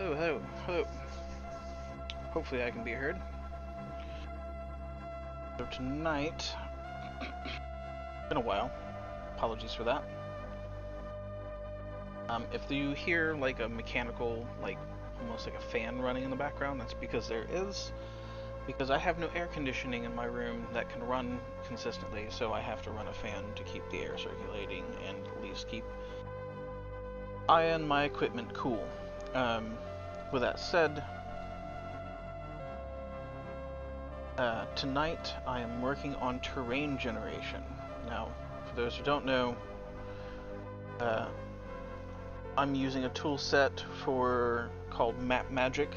Hello, hello, hello. Hopefully I can be heard. So tonight, it's been a while. Apologies for that. If you hear like a mechanical, like almost like a fan running in the background, that's because there is. Because I have no air conditioning in my room that can run consistently, so I have to run a fan to keep the air circulating and at least keep I and my equipment cool. With that said, tonight I am working on terrain generation. Now, for those who don't know, I'm using a tool set called Map Magic,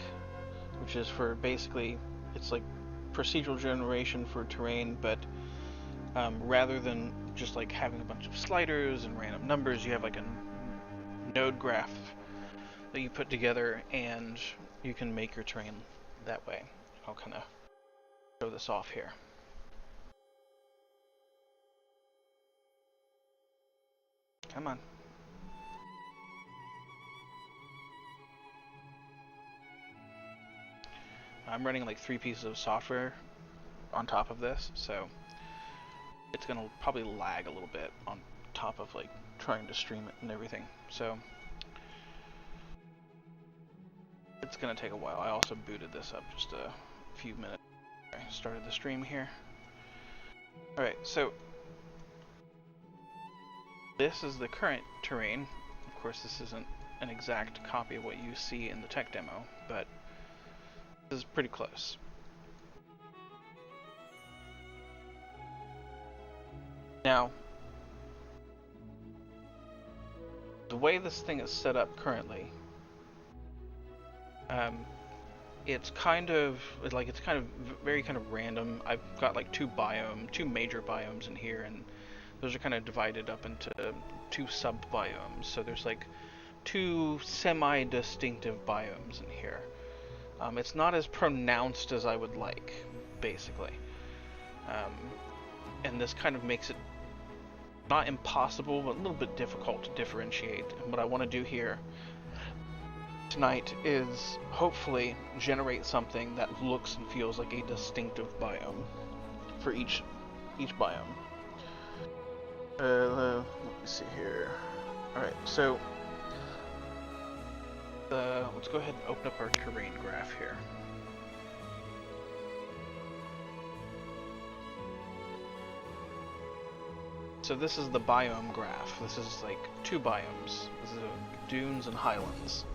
which is for basically, it's like procedural generation for terrain, but rather than just like having a bunch of sliders and random numbers, you have like a node graph that you put together and you can make your terrain that way. I'll kind of show this off here. Come on. I'm running like 3 pieces of software on top of this, so it's gonna probably lag a little bit on top of like trying to stream it and everything. So it's gonna take a while. I also booted this up just a few minutes. I started the stream here. Alright, so this is the current terrain. Of course, this isn't an exact copy of what you see in the tech demo, but this is pretty close. Now, the way this thing is set up currently, it's kind of very kind of random. I've got like two major biomes in here, and those are kind of divided up into 2 sub-biomes. So there's like 2 semi-distinctive biomes in here. It's not as pronounced as I would like, basically. And this kind of makes it not impossible, but a little bit difficult to differentiate. And what I want to do here tonight is hopefully generate something that looks and feels like a distinctive biome for each biome. Let me see here. Alright, so let's go ahead and open up our terrain graph here. So this is the biome graph. This is like 2 biomes. This is dunes and highlands.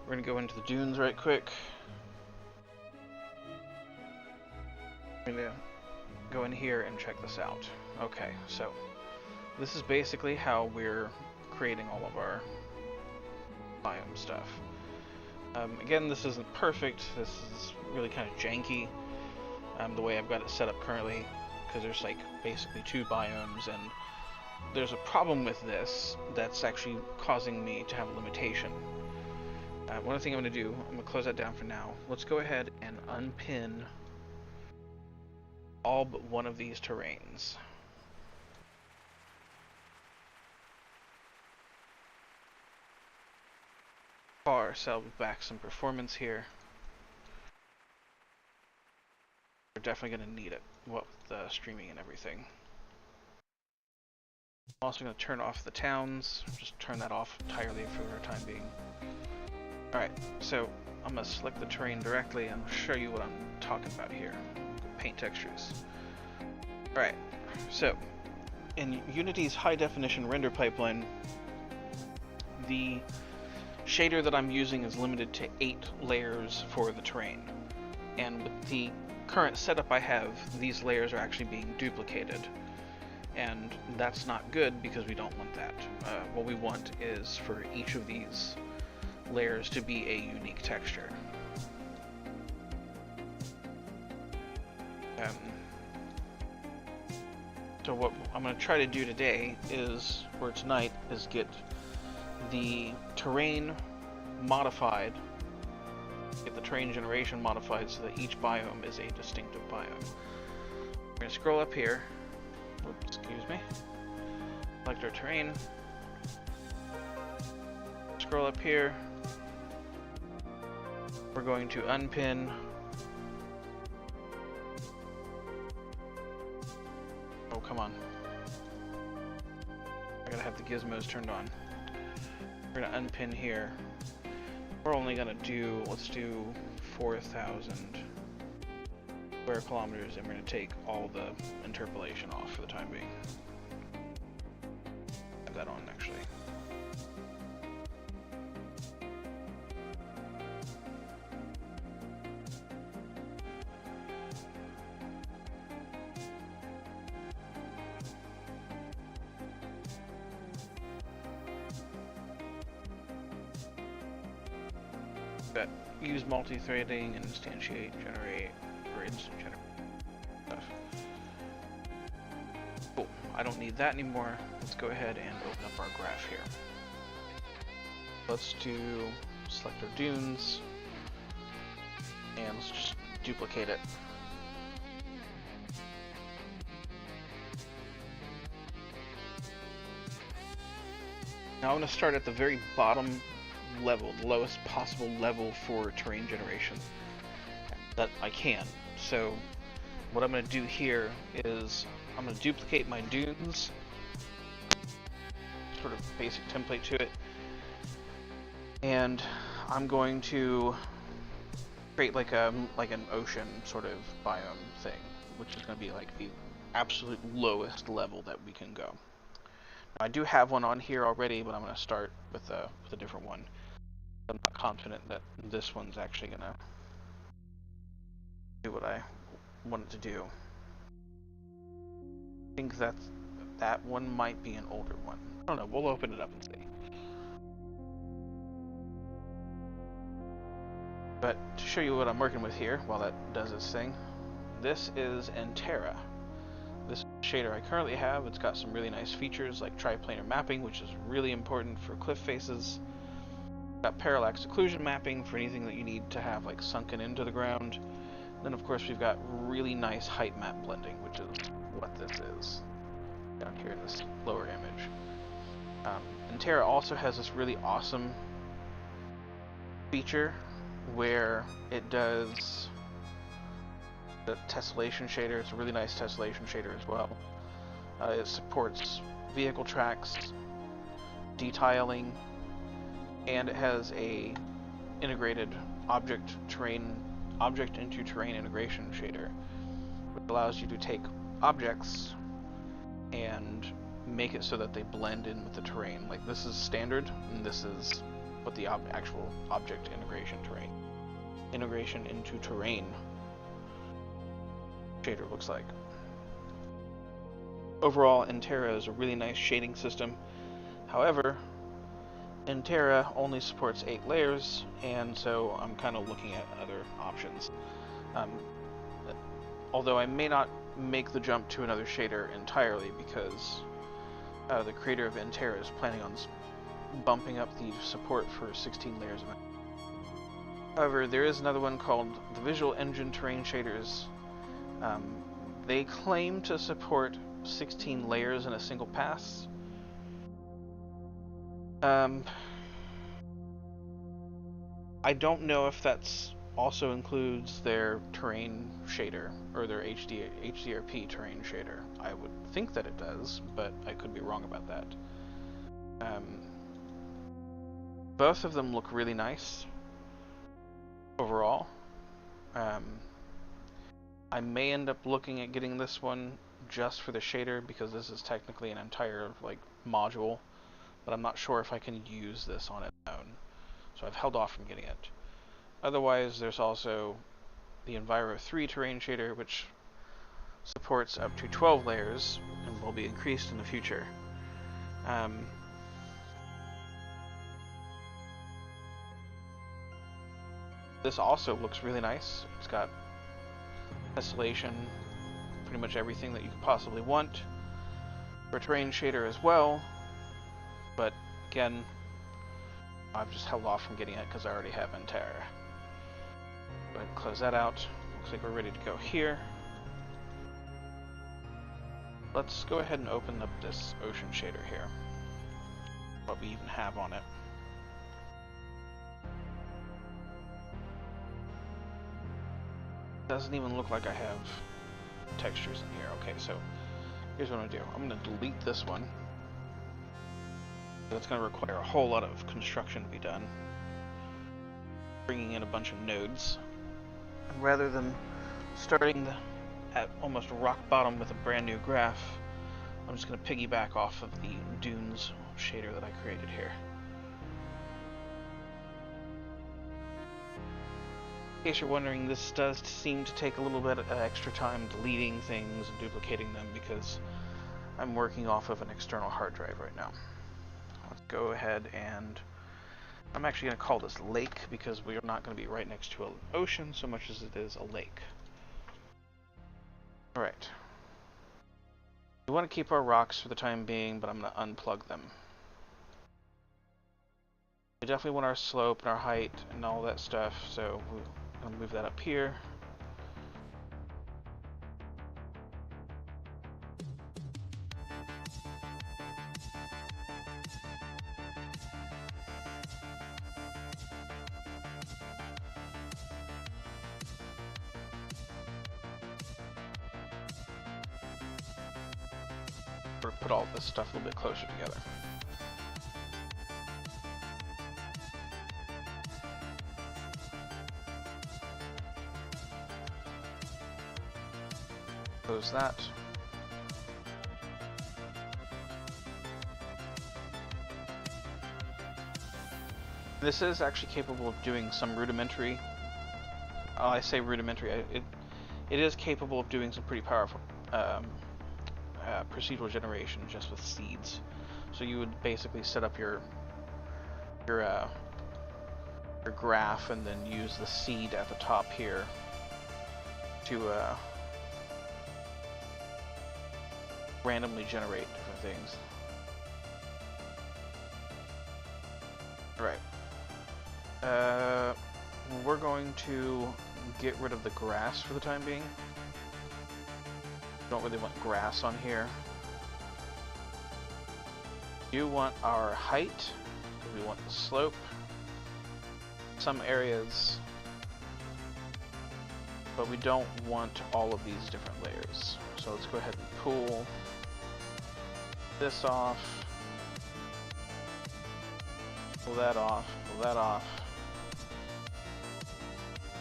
We're gonna go into the dunes right quick. I'm gonna go in here and check this out. Okay, so this is basically how we're creating all of our biome stuff. Again, this isn't perfect. This is really kind of janky, the way I've got it set up currently, because there's like basically 2 biomes, and there's a problem with this that's actually causing me to have a limitation. One thing I'm going to do, I'm going to close that down for now. Let's go ahead and unpin all but one of these terrains. Salve back some performance here. We're definitely going to need it, what with the streaming and everything. I'm also going to turn off the towns, just turn that off entirely for the time being. Alright, so I'm going to select the terrain directly and show you what I'm talking about here. Paint textures. Alright, so in Unity's high definition render pipeline, the shader that I'm using is limited to 8 layers for the terrain. And with the current setup I have, these layers are actually being duplicated. And that's not good because we don't want that. What we want is for each of these layers to be a unique texture. So what I'm going to try to do today is, or tonight, is get the terrain modified, get the terrain generation modified so that each biome is a distinctive biome. We're going to scroll up here. Oops, excuse me. Select our terrain. Scroll up here. We're going to unpin oh, come on. I gotta have the gizmos turned on. We're gonna unpin here. We're only gonna do, let's do 4,000 square kilometers, and we're gonna take all the interpolation off for the time being. Have that on, actually. But use multi-threading, instantiate, generate, or instant generate stuff. Cool. I don't need that anymore. Let's go ahead and open up our graph here. Let's do select our dunes, and let's just duplicate it. Now I'm going to start at the very bottom level, the lowest possible level for terrain generation that I can. So what I'm going to do here is I'm going to duplicate my dunes, sort of basic template to it, and I'm going to create like an ocean sort of biome thing, which is going to be like the absolute lowest level that we can go. Now, I do have one on here already, but I'm going to start with a different one. I'm not confident that this one's actually going to do what I want it to do. I think that one might be an older one. I don't know, we'll open it up and see. But to show you what I'm working with here, while that does its thing, this is Entera. This shader I currently have, it's got some really nice features like triplanar mapping, which is really important for cliff faces. Got parallax occlusion mapping for anything that you need to have like sunken into the ground. And then of course we've got really nice height map blending, which is what this is down here in this lower image. Entera also has this really awesome feature where it does the tessellation shader. It's a really nice tessellation shader as well. It supports vehicle tracks, detiling, and it has a integrated object into terrain integration shader, which allows you to take objects and make it so that they blend in with the terrain. Like this is standard, and this is what the actual object integration into terrain shader looks like. Overall, Entera is a really nice shading system. However, Entera only supports 8 layers, and so I'm kind of looking at other options. Although I may not make the jump to another shader entirely, because the creator of Entera is planning on bumping up the support for 16 layers of it. However, there is another one called the Visual Engine Terrain Shaders. They claim to support 16 layers in a single pass. I don't know if that's also includes their terrain shader or their HDRP terrain shader. I would think that it does, but I could be wrong about that. Both of them look really nice overall. I may end up looking at getting this one just for the shader, because this is technically an entire like module, but I'm not sure if I can use this on its own, so I've held off from getting it. Otherwise, there's also the Enviro 3 terrain shader, which supports up to 12 layers and will be increased in the future. This also looks really nice. It's got tessellation, pretty much everything that you could possibly want for a terrain shader as well, but again, I've just held off from getting it because I already have Entera. Go ahead and close that out. Looks like we're ready to go here. Let's go ahead and open up this ocean shader here, what we even have on it. Doesn't even look like I have textures in here. Okay, so here's what I'm gonna do. I'm gonna delete this one. That's gonna require a whole lot of construction to be done. Bringing in a bunch of nodes. And rather than starting at almost rock bottom with a brand new graph, I'm just gonna piggyback off of the dunes shader that I created here. In case you're wondering, this does seem to take a little bit of extra time deleting things and duplicating them because I'm working off of an external hard drive right now. Let's go ahead and I'm actually going to call this lake because we are not going to be right next to an ocean so much as it is a lake. Alright. We want to keep our rocks for the time being, but I'm going to unplug them. We definitely want our slope and our height and all that stuff, so we'll move that up here. Or put all this stuff a little bit closer together. Close that. This is actually capable of doing some rudimentary. I say rudimentary. It is capable of doing some pretty powerful procedural generation just with seeds. So you would basically set up your graph and then use the seed at the top here to randomly generate different things. Right. We're going to get rid of the grass for the time being. Don't really want grass on here. We do want our height. We want the slope. Some areas, but we don't want all of these different layers. So let's go ahead and pull this off. Pull that off. Pull that off.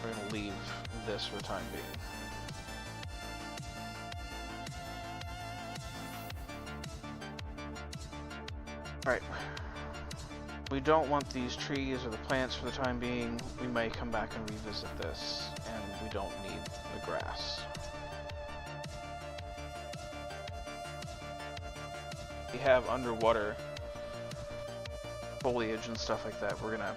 We're going to leave this for the time being. Alright. We don't want these trees or the plants for the time being. We may come back and revisit this, and we don't need the grass. We have underwater foliage and stuff like that. We're gonna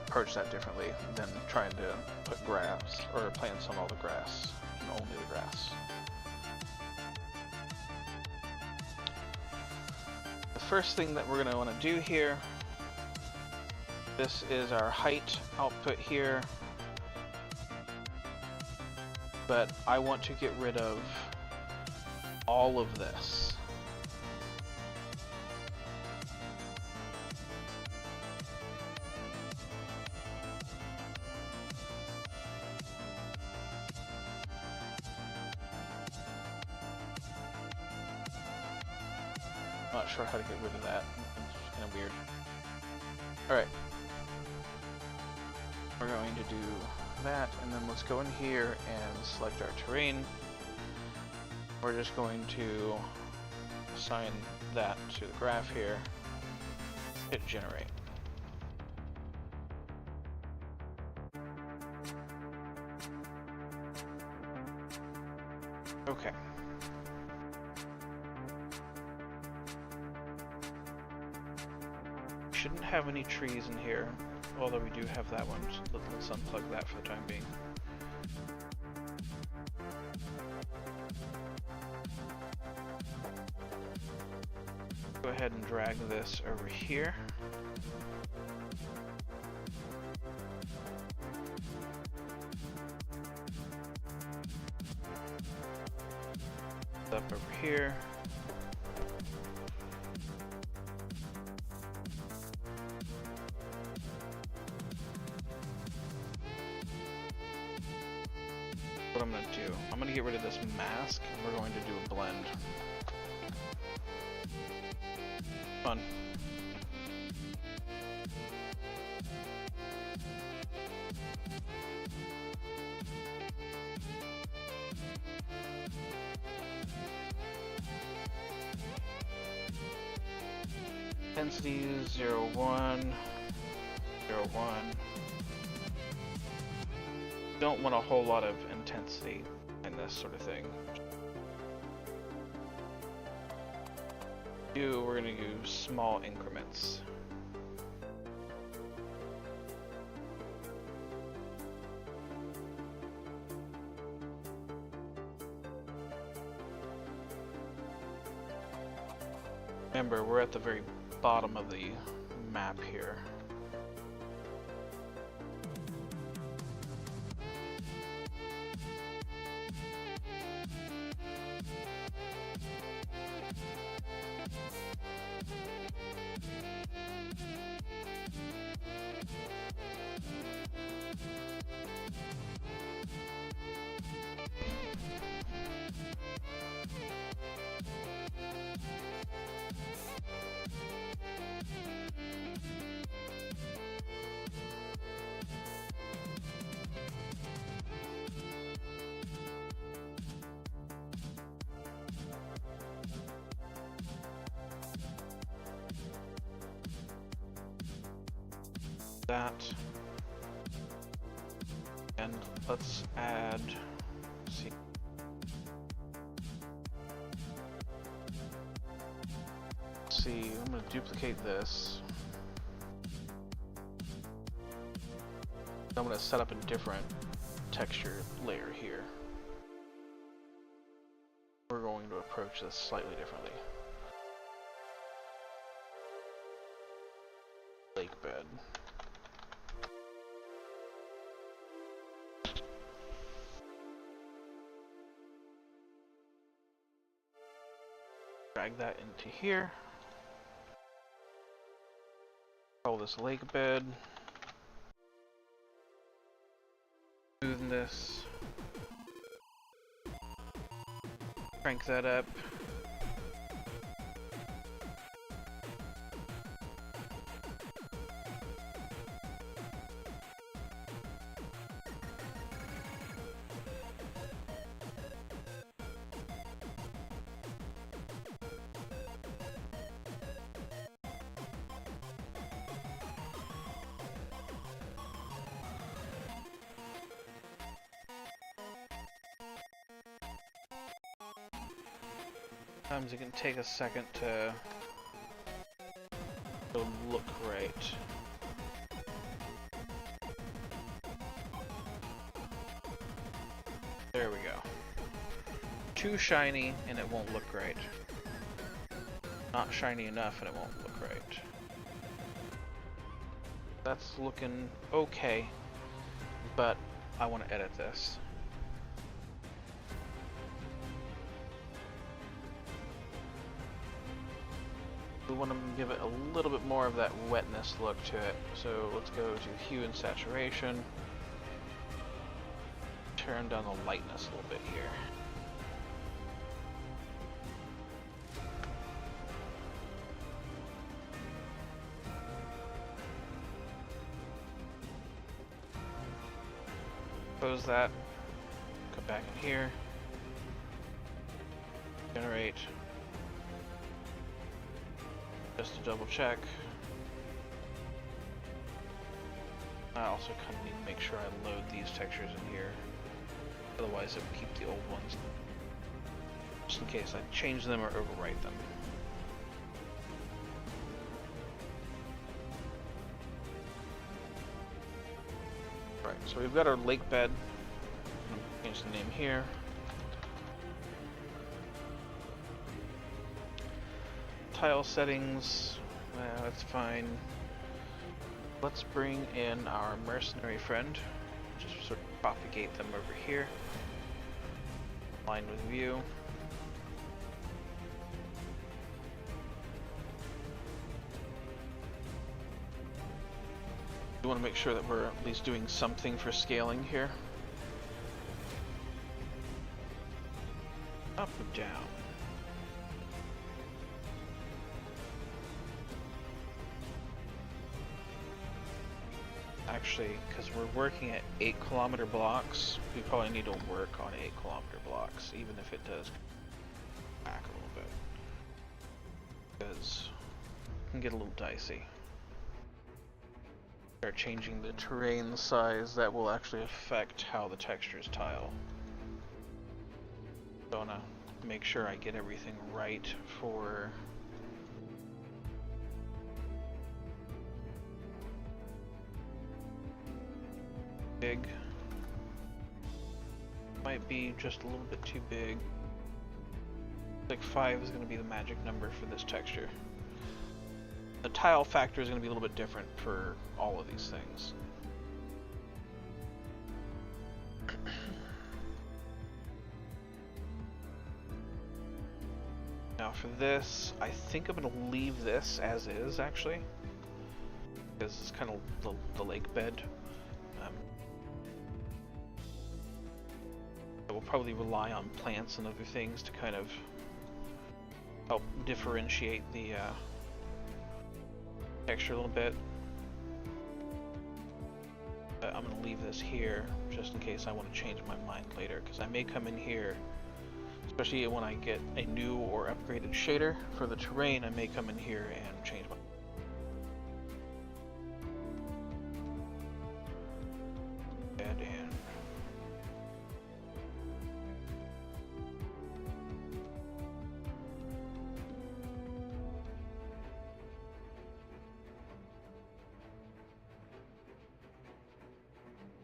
approach that differently than trying to put grass or plants on all the grass and only the grass. The first thing that we're gonna want to do here, this is our height output here, but I want to get rid of all of this. Not sure how to get rid of that. It's kind of weird. Alright. We're going to do that, and then let's go in here and select our terrain. We're just going to assign that to the graph here. Hit generate. Okay. Shouldn't have any trees in here, although we do have that one. Let's unplug that for the time being. Go ahead and drag this over here. Up over here. what I'm going to do. I'm going to get rid of this mask, and we're going to do a blend. Fun. Intensity 0, 1, 0, 1. Don't want a whole lot of intensity in this sort of thing. We're going to use small increments. Remember, we're at the very bottom of the map here. That, and let's add, let's see, I'm going to duplicate this. I'm going to set up a different texture layer here. We're going to approach this slightly differently. Lake bed. Drag that into here. Call this lake bed. Smooth this. Crank that up. Sometimes it can take a second to look right. There we go. Too shiny and it won't look right. Not shiny enough and it won't look right. That's looking okay, but I want to edit this. We want to give it a little bit more of that wetness look to it. So let's go to hue and saturation. Turn down the lightness a little bit here. Close that. Come back in here. Generate. Just to double check. I also kind of need to make sure I load these textures in here. Otherwise it will keep the old ones. Just in case I change them or overwrite them. Right, so we've got our lake bed. Change the name here. Tile settings, that's fine. Let's bring in our mercenary friend. Just sort of propagate them over here. Align with view. We want to make sure that we're at least doing something for scaling here. down. Actually, because we're working at 8-kilometer blocks, we probably need to work on 8-kilometer blocks, even if it does back a little bit. Because it can get a little dicey. Start changing the terrain size, that will actually affect how the textures tile. So I want to make sure I get everything right for big. Might be just a little bit too big. Like 5 is going to be the magic number for this texture. The tile factor is going to be a little bit different for all of these things. Now for this, I think I'm going to leave this as is, actually. Because it's kind of the lake bed. We'll probably rely on plants and other things to kind of help differentiate the texture a little bit. But I'm going to leave this here just in case I want to change my mind later, because I may come in here, especially when I get a new or upgraded shader for the terrain, I may come in here and change my bed and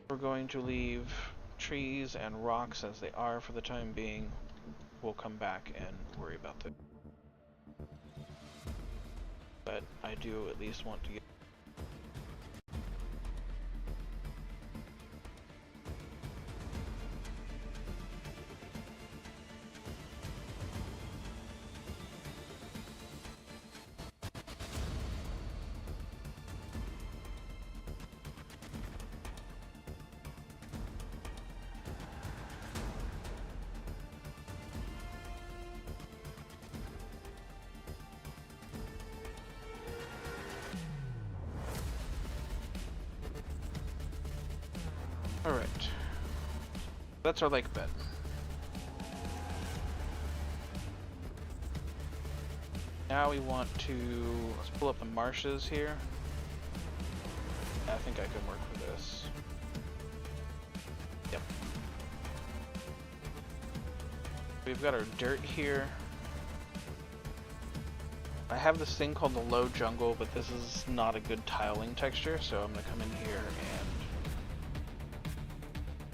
we're going to leave trees and rocks as they are for the time being. We'll come back and worry about them. But I do at least want to get Alright, that's our lake bed. Now we want to, let's pull up the marshes here. I think I can work with this. Yep. We've got our dirt here. I have this thing called the low jungle, but this is not a good tiling texture, so I'm going to come in here and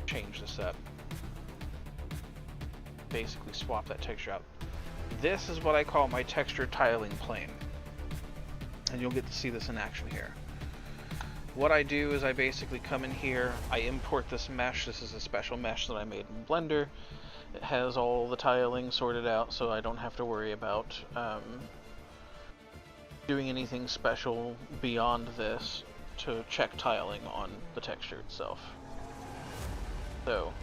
change this up. Basically swap that texture out. This is what I call my texture tiling plane. And you'll get to see this in action here. What I do is I basically come in here, I import this mesh. This is a special mesh that I made in Blender. It has all the tiling sorted out, so I don't have to worry about doing anything special beyond this to check tiling on the texture itself. So,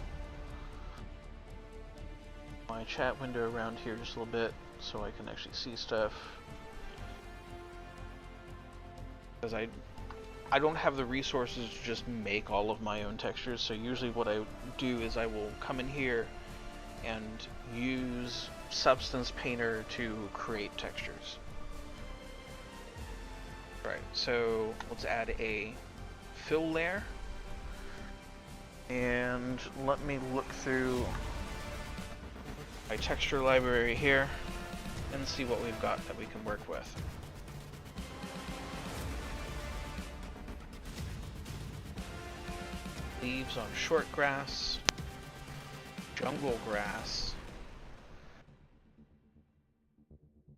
my chat window around here just a little bit so I can actually see stuff. Because I don't have the resources to just make all of my own textures, so usually what I do is I will come in here and use Substance Painter to create textures. Right, so let's add a fill layer. And let me look through my texture library here and see what we've got that we can work with. Leaves on short grass, jungle grass.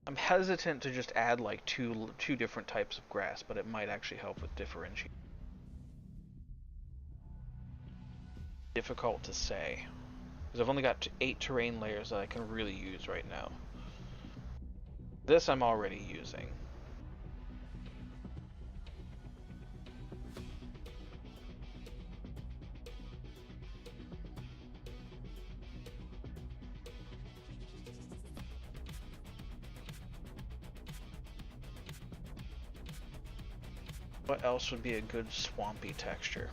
I'm hesitant to just add like two different types of grass, but it might actually help with differentiation. Difficult to say, because I've only got 8 terrain layers that I can really use right now. This I'm already using. What else would be a good swampy texture?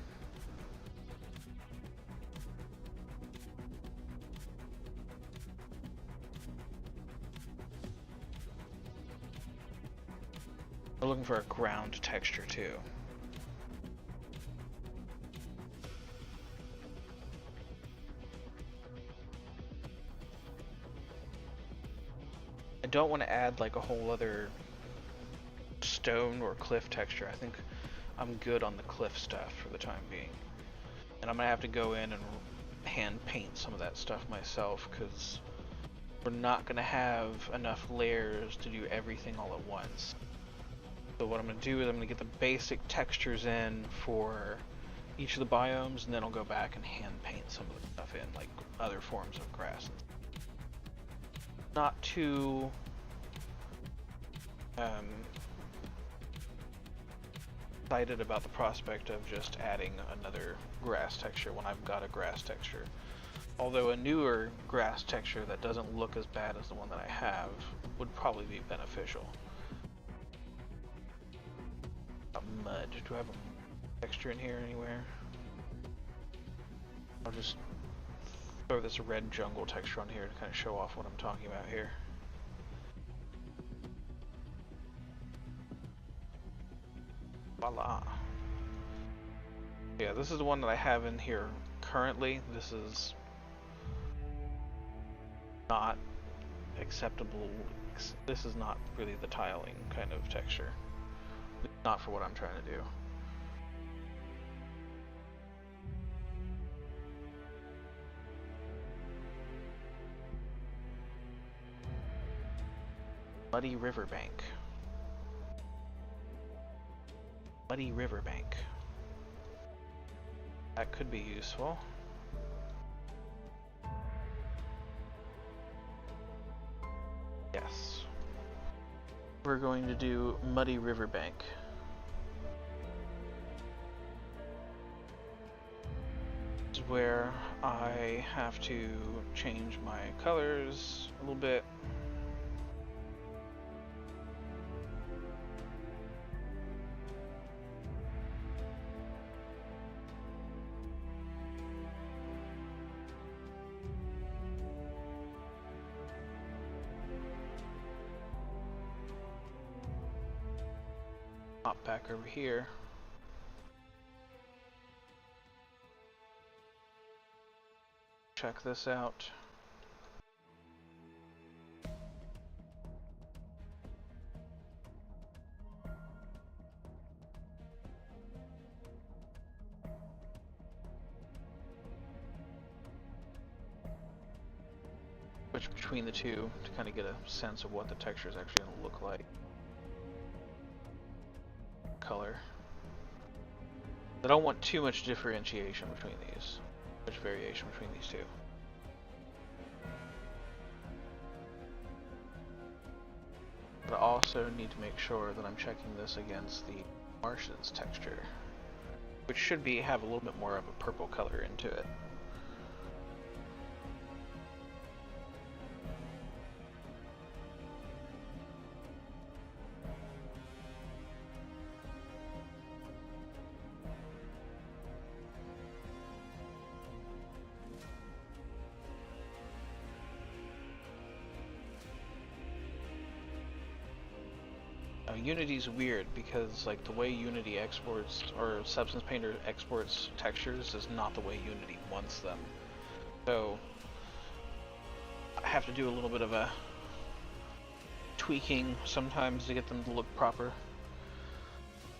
We're looking for a ground texture too. I don't want to add like a whole other stone or cliff texture. I think I'm good on the cliff stuff for the time being. And I'm gonna have to go in and hand paint some of that stuff myself, because we're not gonna have enough layers to do everything all at once. So what I'm gonna do is I'm gonna get the basic textures in for each of the biomes, and then I'll go back and hand paint some of the stuff in, like other forms of grass. Not too excited about the prospect of just adding another grass texture when I've got a grass texture. Although a newer grass texture that doesn't look as bad as the one that I have would probably be beneficial. Mud. Do I have a texture in here anywhere? I'll just throw this red jungle texture on here to kind of show off what I'm talking about here. Voila. Yeah, this is the one that I have in here currently. This is not acceptable. This is not really the tiling kind of texture. Not for what I'm trying to do. Muddy riverbank. Muddy riverbank. That could be useful. Yes. We're going to do muddy riverbank. This is where I have to change my colors a little bit. Hop back over here. Check this out. Switch between the two to kind of get a sense of what the texture is actually going to look like. Color. I don't want too much differentiation between these. Much variation between these two. But I also need to make sure that I'm checking this against the marshes texture, which should have a little bit more of a purple color into it. Unity's weird because like the way Unity exports or Substance Painter exports textures is not the way Unity wants them. So I have to do a little bit of a tweaking sometimes to get them to look proper.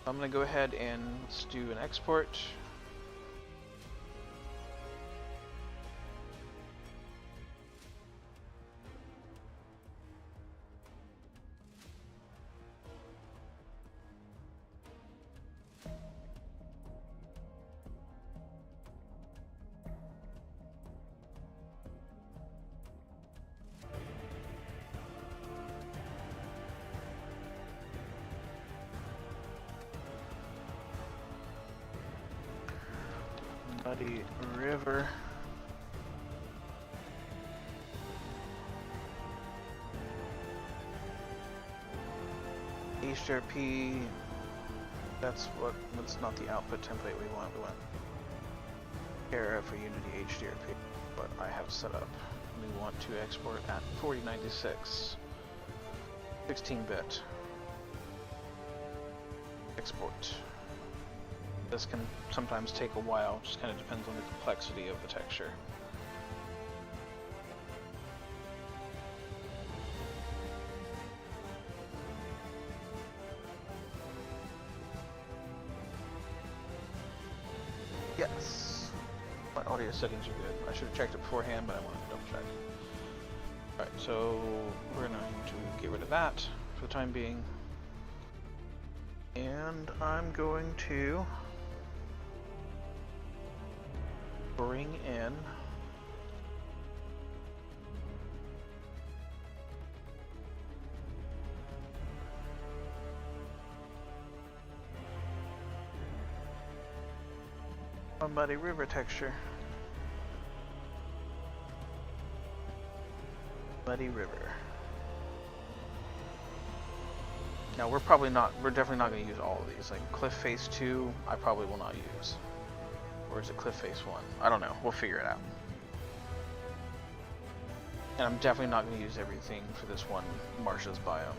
I'm gonna go ahead and let's do an export. Muddy River. HRP That's not the output template we want. We want error for Unity HDRP, but I have set up. We want to export at 4096, 16-bit export. This can sometimes take a while, just kind of depends on the complexity of the texture. Yes, my audio settings are good. I should have checked it beforehand, but I wanted to double check. Alright, so we're going to get rid of that for the time being. And I'm going to bring in a muddy river texture. Muddy river. Now we're definitely not going to use all of these. Like Cliff Face 2, I probably will not use. Or is it Cliff Face 1? I don't know. We'll figure it out. And I'm definitely not going to use everything for this one Marsha's biome.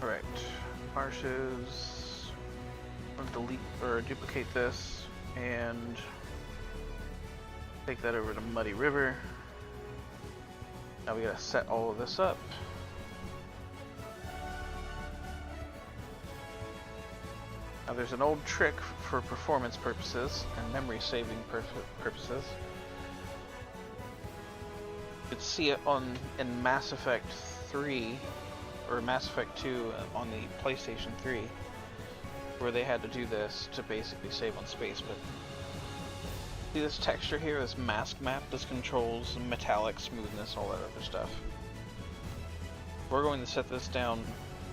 Alright. Marshes. I'm going to delete or duplicate this and take that over to Muddy River. Now we gotta set all of this up. Now there's an old trick for performance purposes and memory saving purposes. You could see it in Mass Effect 3 or Mass Effect 2 on the PlayStation 3, where they had to do this to basically save on space. But see this texture here, this mask map, this controls metallic, smoothness, all that other stuff. We're going to set this down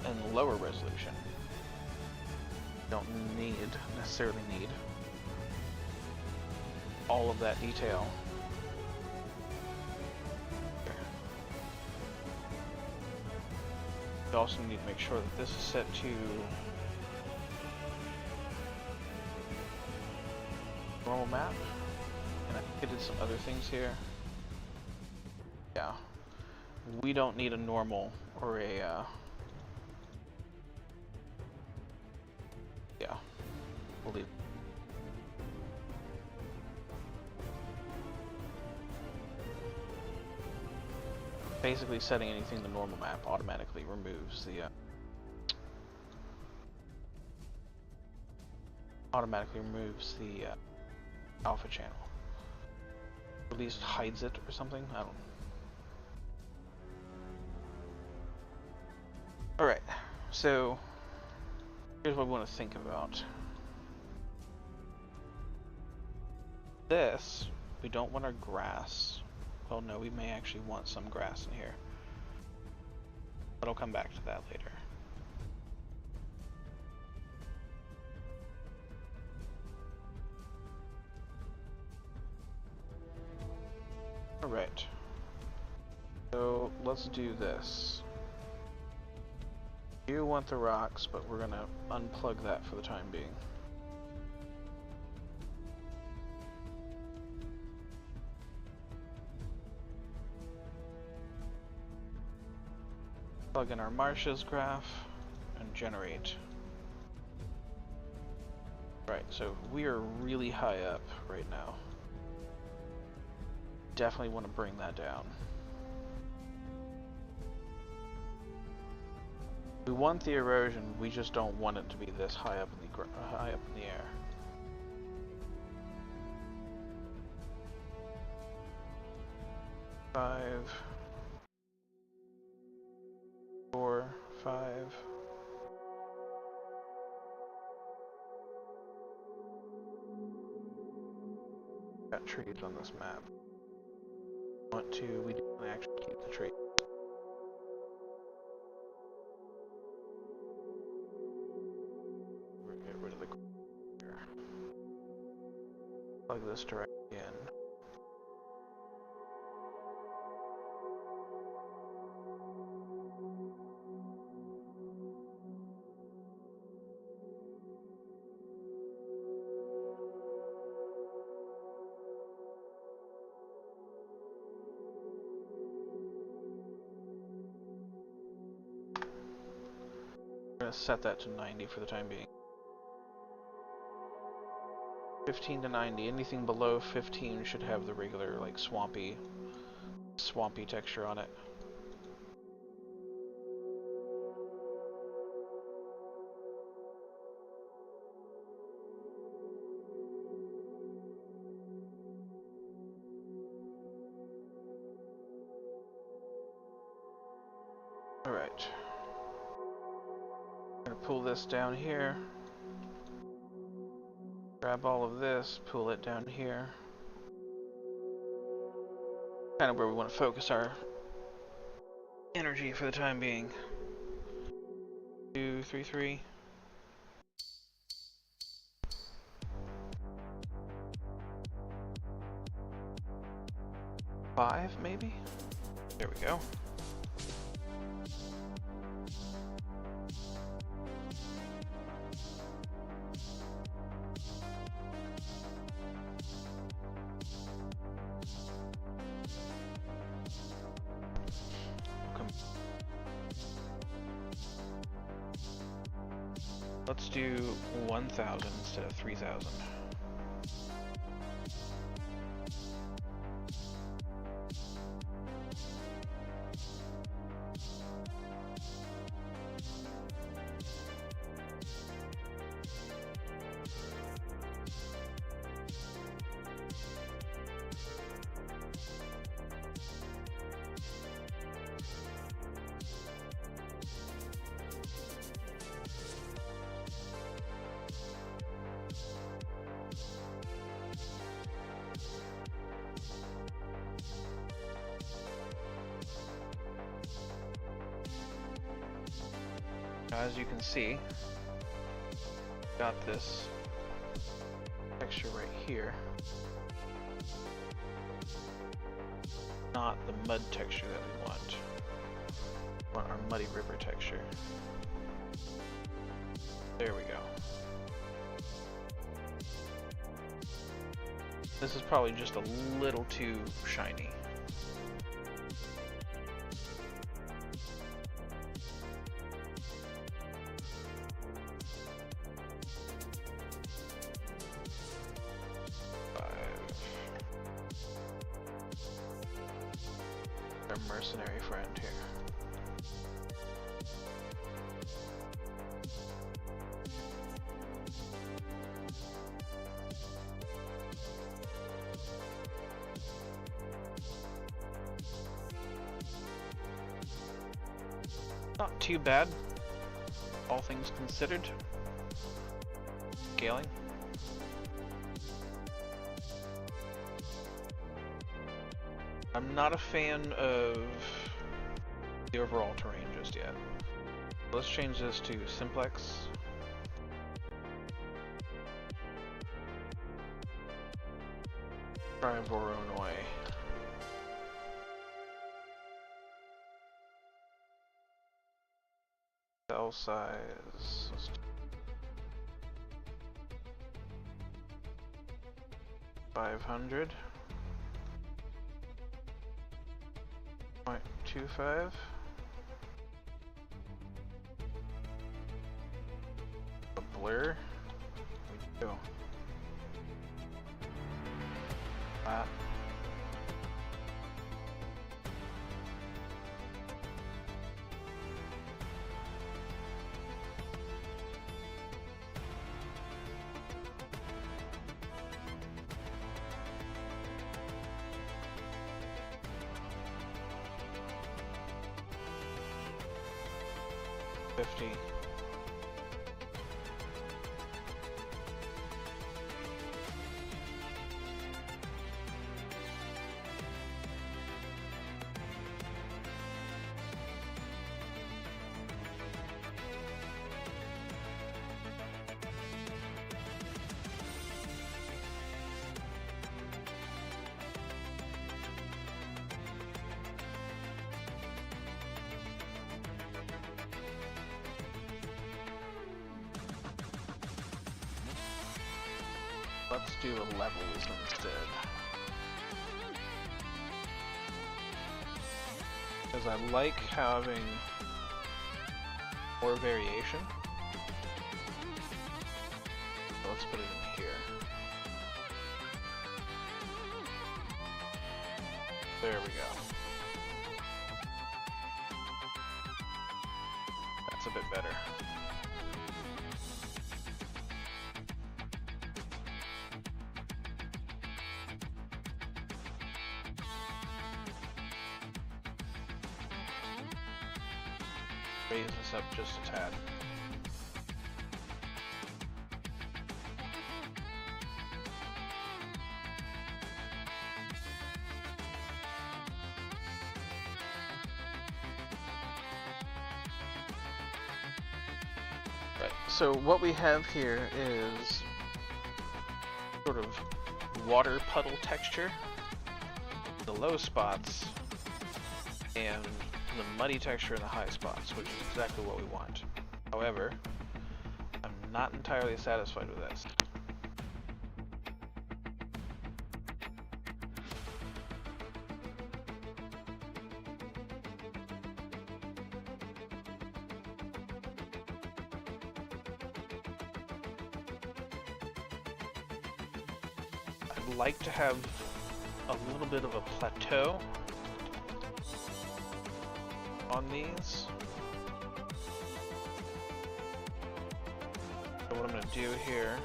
in lower resolution. Don't necessarily need all of that detail. You also need to make sure that this is set to normal map. And I think I did some other things here. Yeah. We don't need a normal or a yeah. We'll leave. Basically setting anything to normal map automatically removes the alpha channel. Or at least hides it or something. I don't know. Alright, so here's what we want to think about. This, we don't want our grass. Well, no, we may actually want some grass in here. But I'll come back to that later. Alright. So, let's do this. You want the rocks, but we're gonna unplug that for the time being. Plug in our marshes graph and generate. Right, so we are really high up right now. Definitely want to bring that down. We want the erosion, we just don't want it to be this high up in the air. Five, 4, 5. Got trees on this map. We do actually keep the tree. We're gonna get rid of the here. Plug this directly in. I'm going to set that to 90 for the time being. 15 to 90. Anything below 15 should have the regular, like, swampy texture on it. Alright. I'm going to pull this down here. Grab all of this, pull it down here. Kind of where we want to focus our energy for the time being. 2, 3, 3. 5, maybe? There we go. Let's do 1,000 instead of 3,000. As you can see, got this texture right here. Not the mud texture that we want. We want our muddy river texture. There we go. This is probably just a little too shiny. Mercenary friend here. Not too bad, all things considered. Scaling. I'm not a fan of the overall terrain just yet. Let's change this to simplex. Try Voronoi. Cell size. Let's do 500. 0.25. A blur. We go. That. $50. Let's do levels instead. Because I like having more variation. So let's put it in here. There we go. That's a bit better. Raise this up just a tad. Right, so what we have here is sort of water puddle texture, the low spots, and the muddy texture in the high spots, which is exactly what we want. However, I'm not entirely satisfied with this. I'd like to have a little bit of a plateau on these. So what I'm going to do here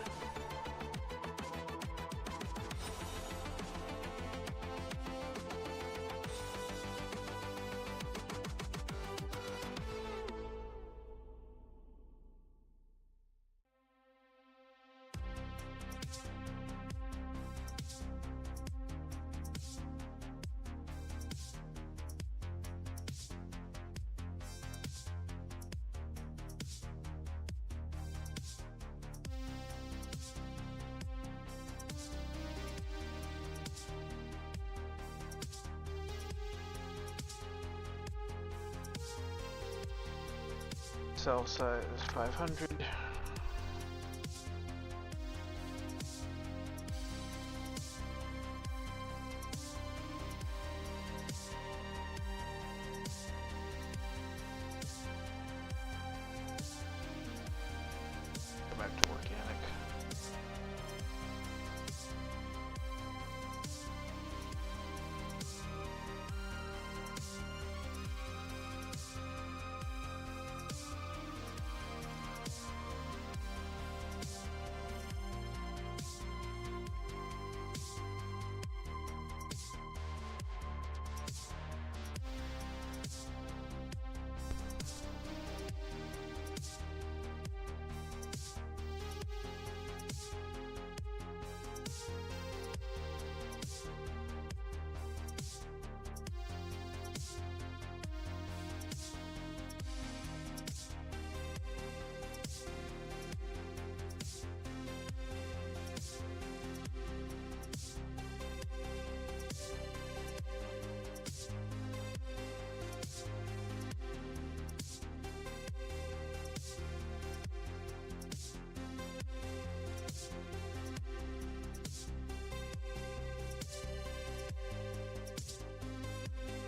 cell size 500. Go back to organic.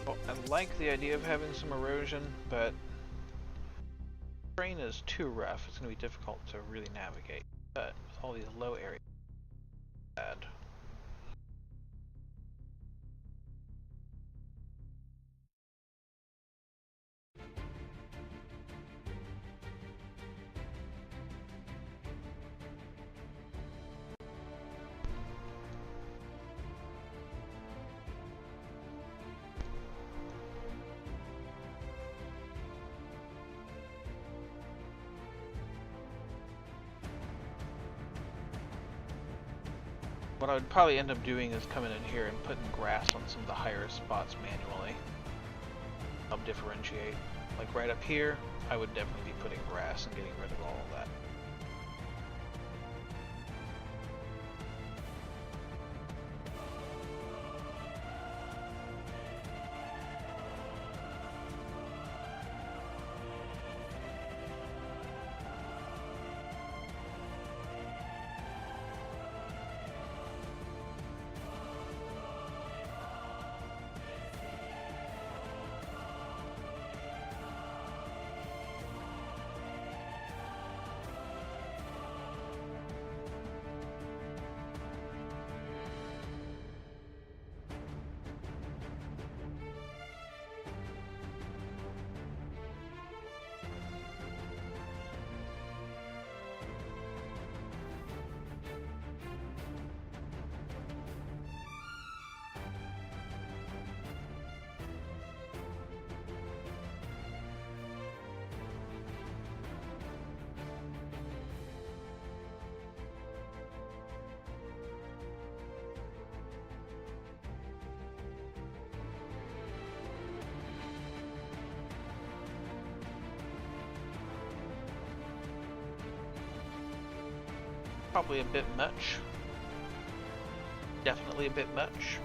Well, I like the idea of having some erosion, but terrain is too rough. It's going to be difficult to really navigate. But with all these low areas, bad. What I would probably end up doing is coming in here and putting grass on some of the higher spots manually. I'll differentiate. Like right up here, I would definitely be putting grass and getting rid of all of that. Probably a bit much. Definitely a bit much.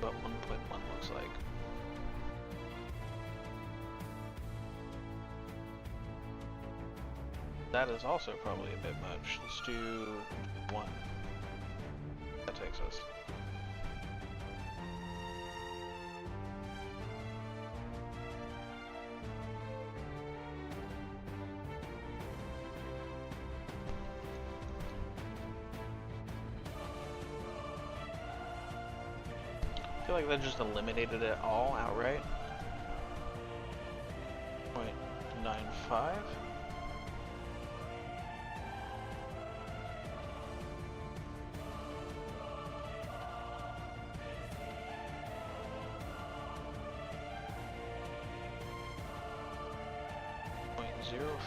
What 1.1 looks like. That is also probably a bit much. Let's do 1. That takes us. I feel like that just eliminated it all outright. 0.95.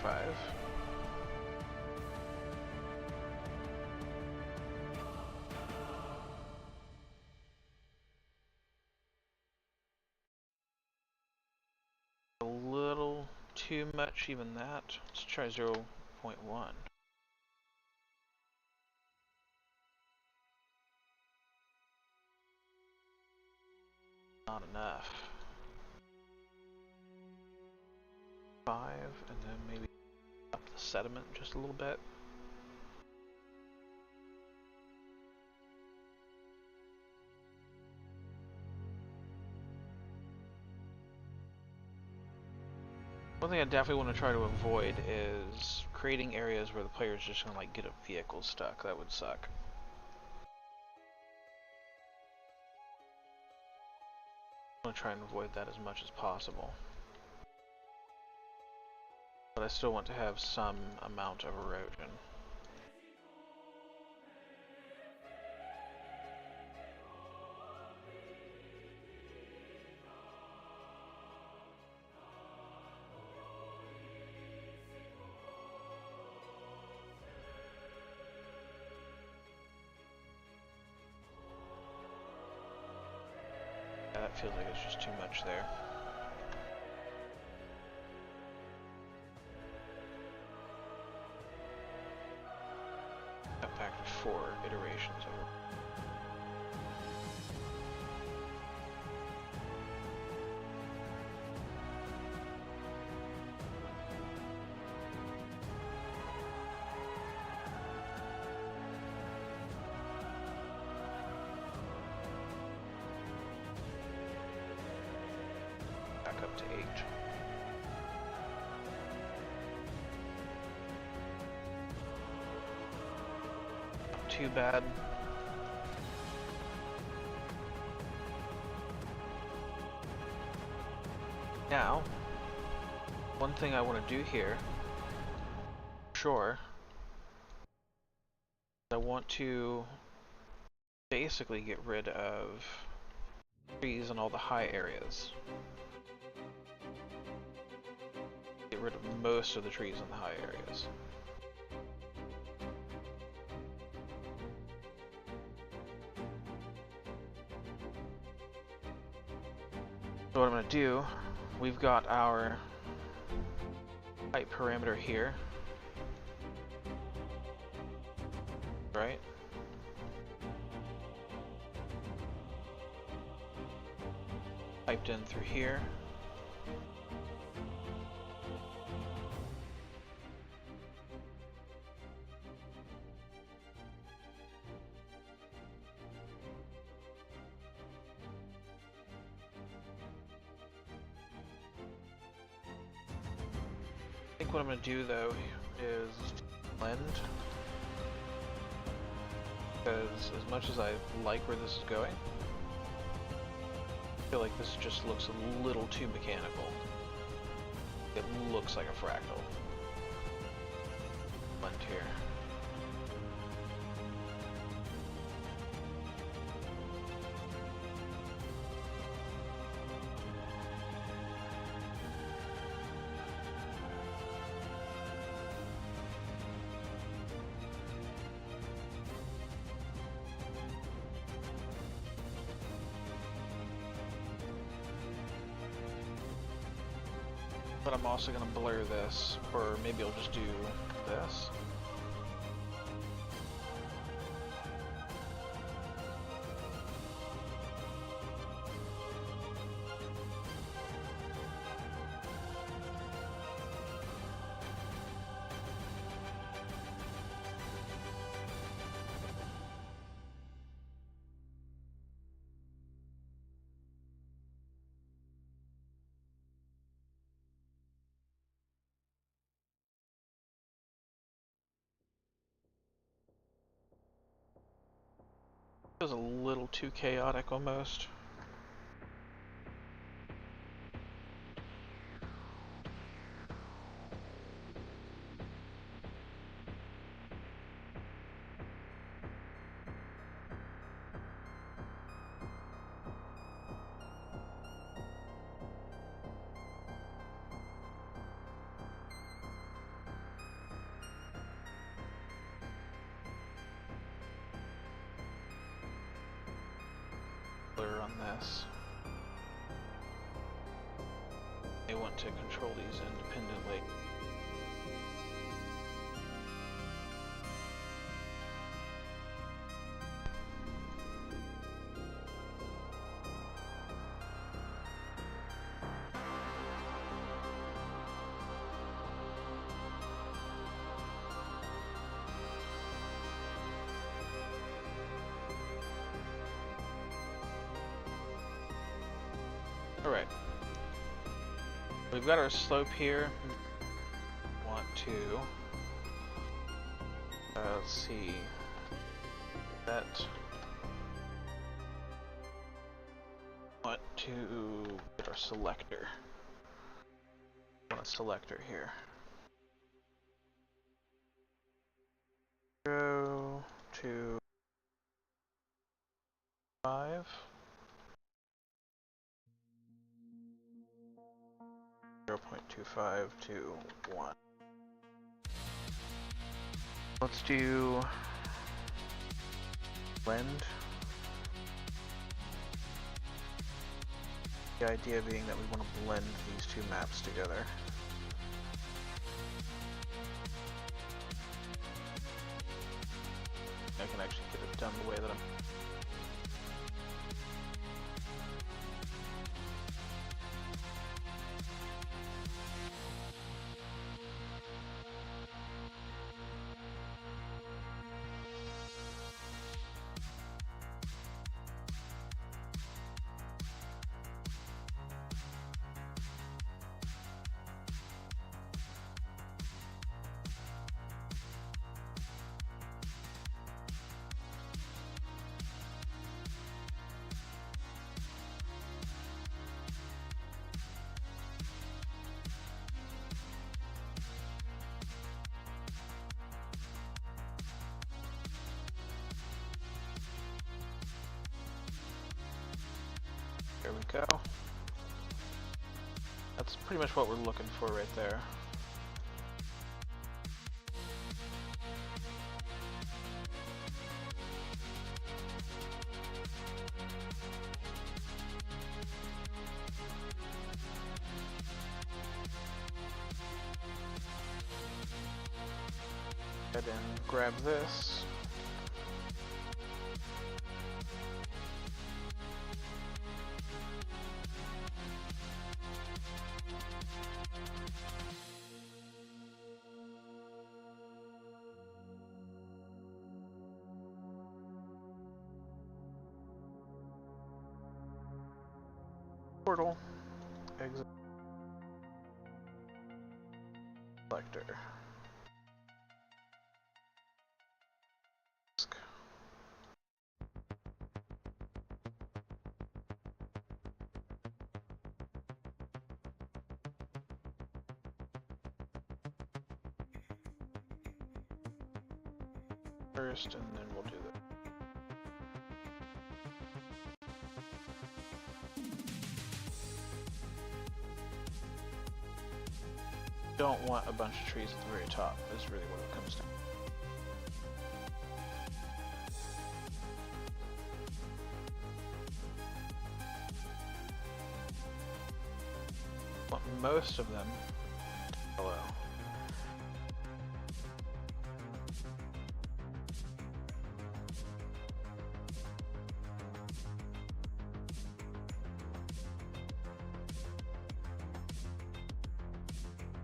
.05. A little too much, even that. Let's try 0.1. Not enough. 5, and then maybe up the sediment just a little bit. One thing I definitely want to try to avoid is creating areas where the player's just gonna like get a vehicle stuck. That would suck. I want to try and avoid that as much as possible. But I still want to have some amount of erosion. Yeah, that feels like it's just too much there. Factor 4 iterations over. Back up to 8. Too bad. Now, one thing I want to do here, sure, I want to basically get rid of trees in all the high areas. Get rid of most of the trees in the high areas. So what I'm going to do, we've got our height parameter here, right? Piped in through here. What I'm going to do though is blend, because as much as I like where this is going, I feel like this just looks a little too mechanical. It looks like a fractal. Blend here. But I'm also going to blur this, or maybe I'll just do this. It was a little too chaotic almost. On this. They want to control these independently. Alright. We've got our slope here. Want to let's see that want to get our selector. Want a selector here. 0 to 5. 0.25 to 1. Let's do blend. The idea being that we want to blend these two maps together. I can actually get it done the way that I'm. There we go. That's pretty much what we're looking for right there. Go ahead and grab this. Portal, exit, selector. First, and then we'll do that. Don't want a bunch of trees at the very top, is really what it comes to. Want most of them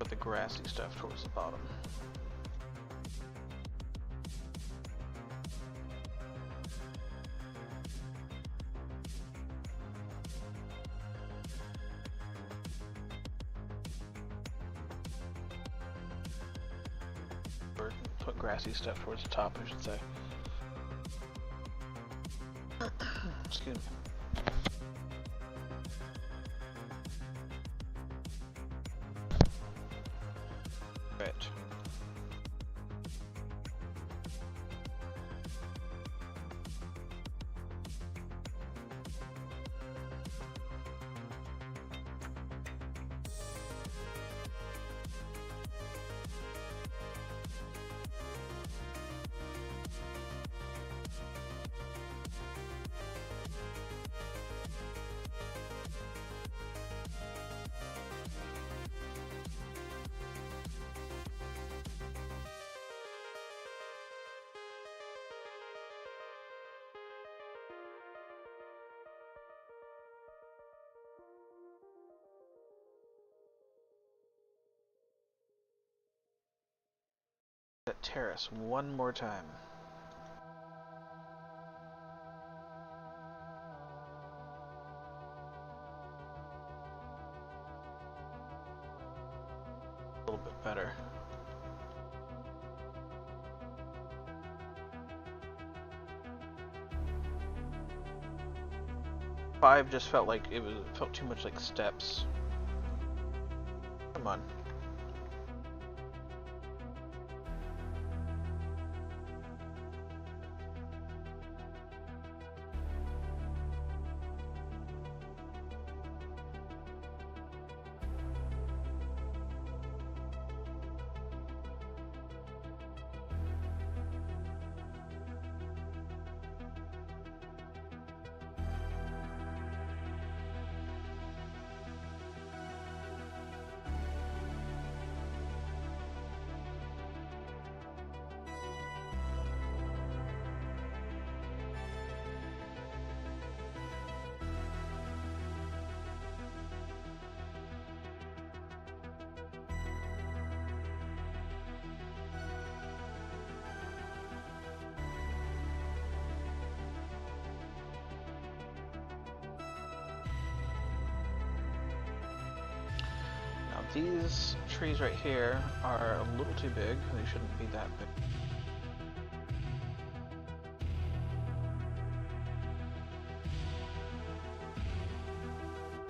the grassy stuff towards the bottom. Or put grassy stuff towards the top, I should say. Excuse me. Right. That terrace one more time. A little bit better. Five just felt like it felt too much like steps. Come on. These trees right here are a little too big. They shouldn't be that big.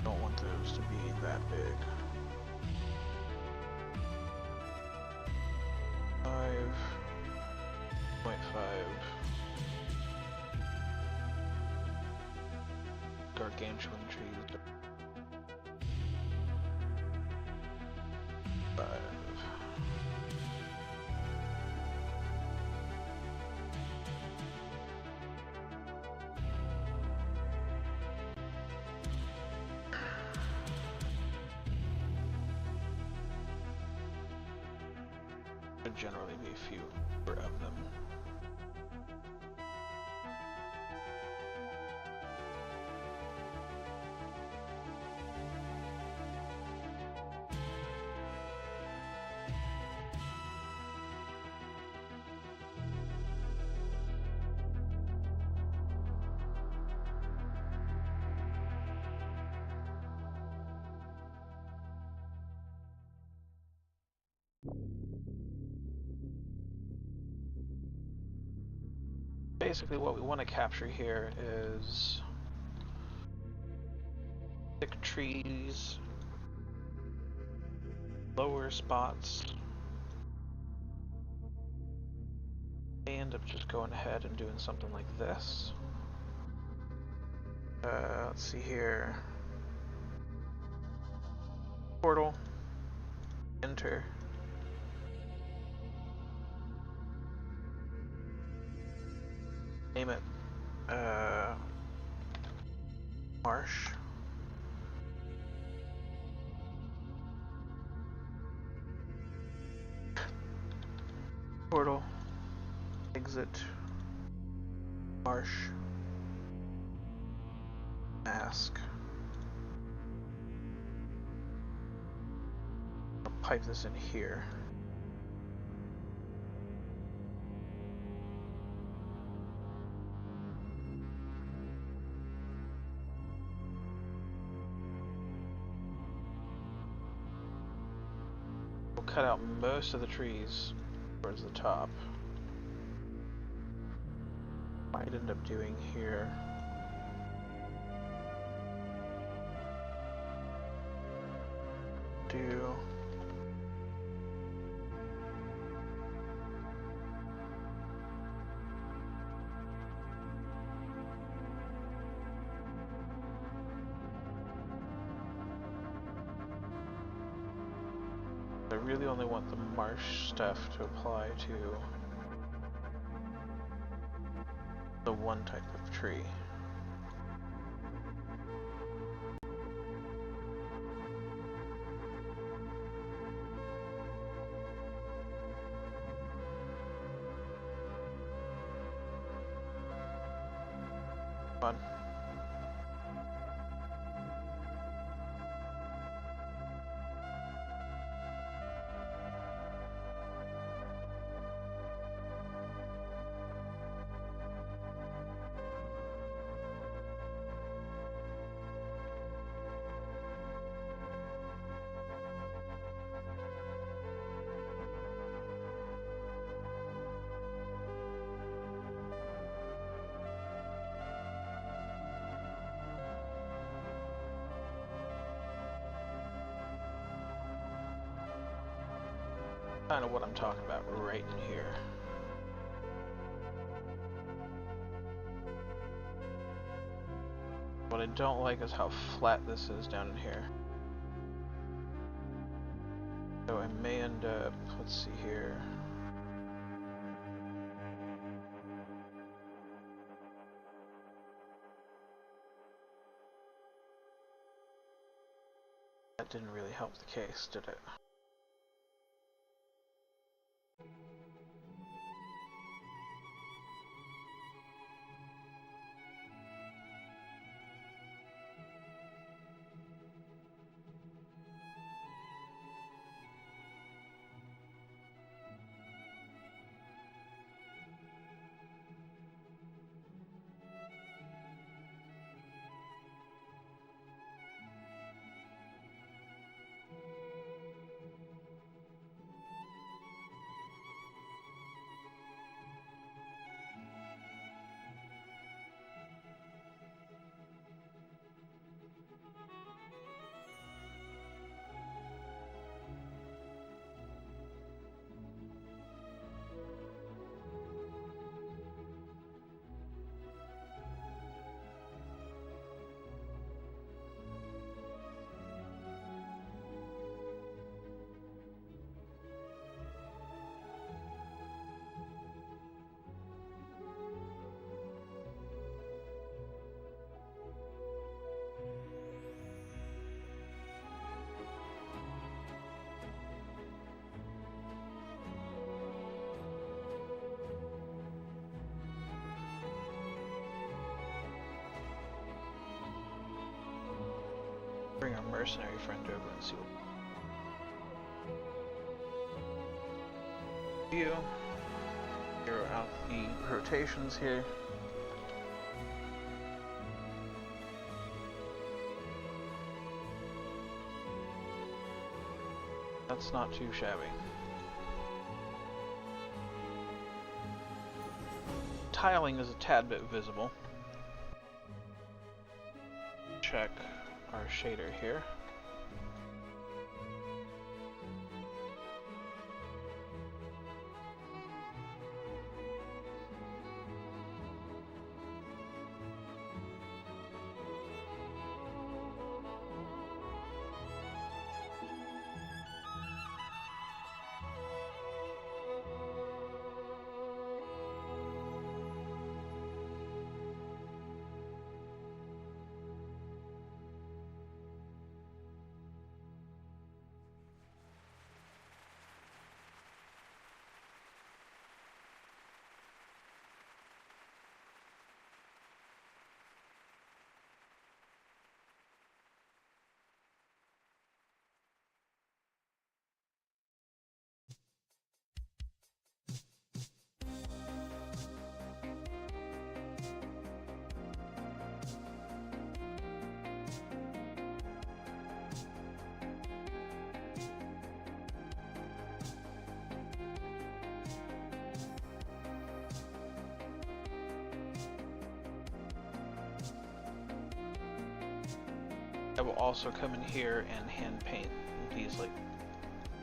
Don't want those to be that big. 5.5 gargantuan trees. 5. Should generally be a few of them. Basically what we want to capture here is thick trees, lower spots. I end up just going ahead and doing something like this. Let's see here. Portal. Enter. Name it Marsh. Portal. Exit. Marsh. Mask. pipe this in here. We'll cut out most of the trees towards the top. Might end up doing here. I really only want the marsh stuff to apply to the one type of tree. Fun. Kind of what I'm talking about right in here. What I don't like is how flat this is down in here. So I may end up, let's see here. That didn't really help the case, did it? Bring our mercenary friend over and see what you zero out the rotations here. That's not too shabby. Tiling is a tad bit visible. Check our shader here. I will also come in here and hand paint these like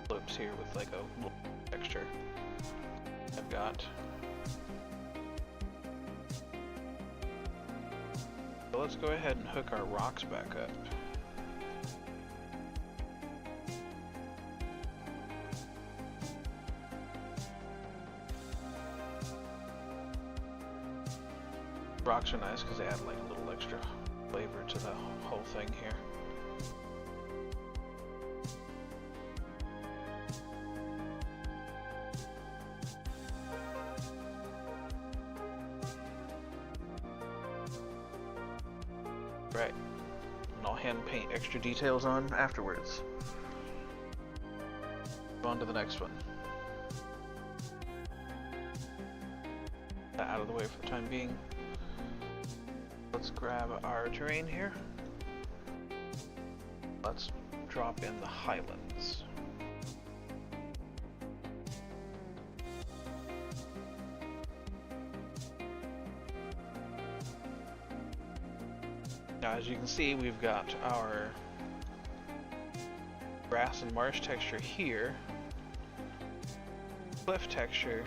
slopes here with like a little texture I've got. So let's go ahead and hook our rocks back up. Rocks are nice because they add like a little extra flavor to the whole thing here. Right, and I'll hand paint extra details on afterwards. Move on to the next one. That out of the way for the time being. Let's grab our terrain here. Let's drop in the highlands. Now, as you can see, we've got our grass and marsh texture here, cliff texture,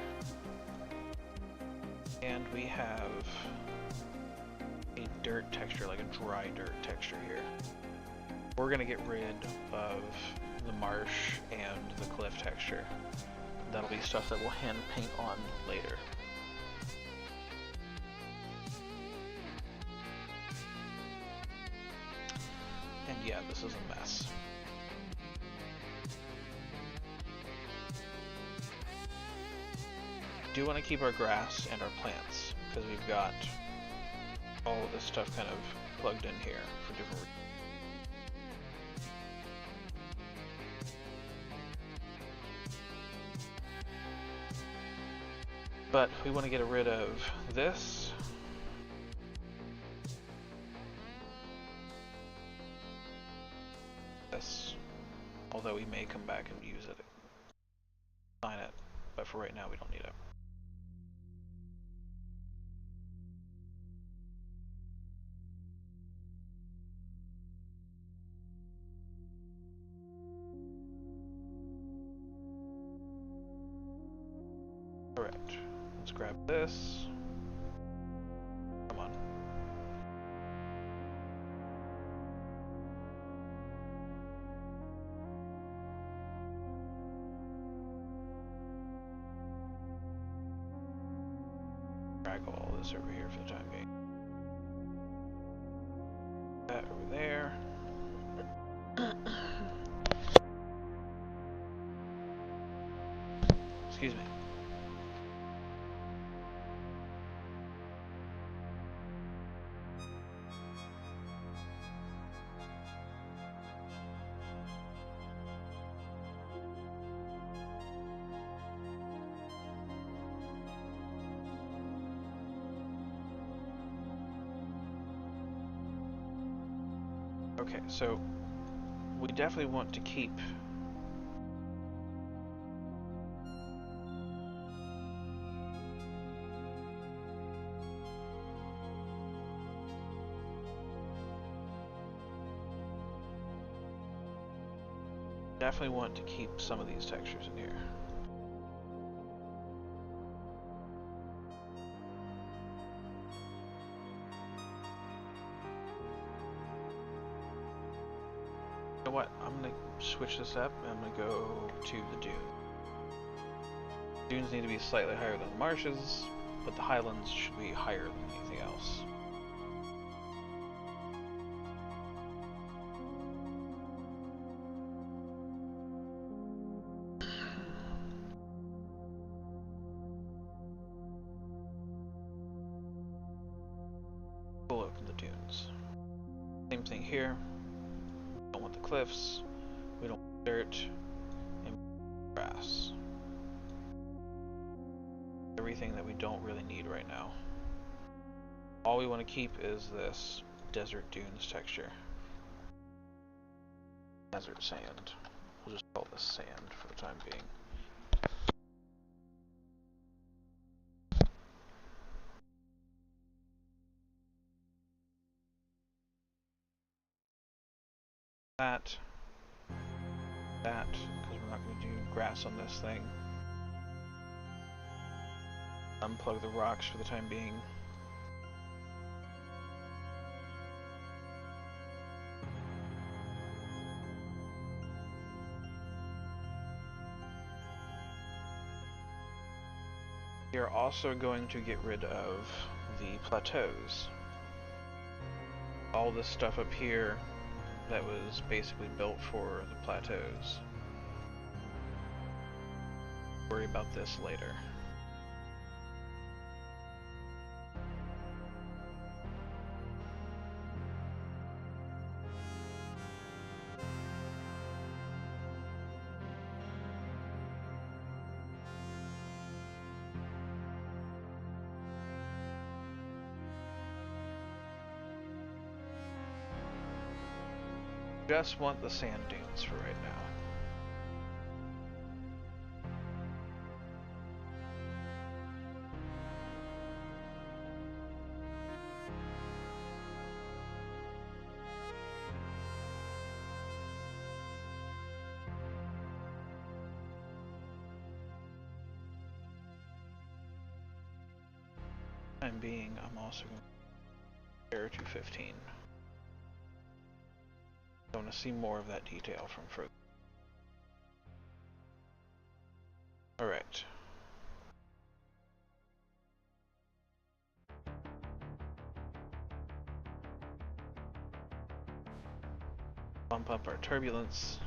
and we have a dirt texture, like a dry dirt texture here. We're gonna get rid of the marsh and the cliff texture. That'll be stuff that we'll hand paint on later. And yeah, this is a mess. Do want to keep our grass and our plants because we've got all of this stuff kind of plugged in here for different reasons. But we want to get rid of this. This. Although we may come back and use it. Sign it. But for right now we don't need it. Alright. Let's grab this. Come on. Drag all this over here for the time being. That over there. Excuse me. Okay, so we definitely want to keep some of these textures in here. You know what? I'm gonna switch this up and I'm gonna go to the dune. Dunes need to be slightly higher than the marshes, but the highlands should be higher than anything else. We'll open the dunes. Same thing here. We don't want the cliffs, we don't want dirt, and grass. Everything that we don't really need right now. All we want to keep is this desert dunes texture. Desert sand. We'll just call this sand for the time being. that, because we're not going to do grass on this thing. Unplug the rocks for the time being. You're also going to get rid of the plateaus. All this stuff up here that was basically built for the plateaus. Worry about this later. Just want the sand dunes for right now. Time being, I'm also going to compare to 15. I want to see more of that detail from further. Alright. Bump up our turbulence.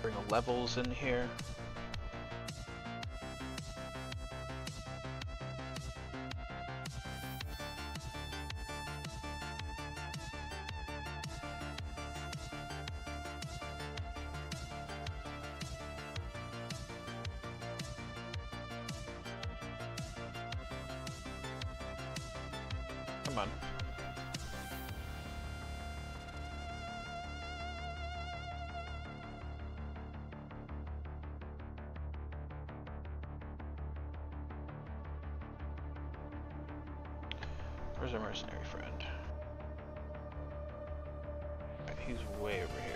Bring the levels in here. Come on. Where's our mercenary friend? Right, he's way over here.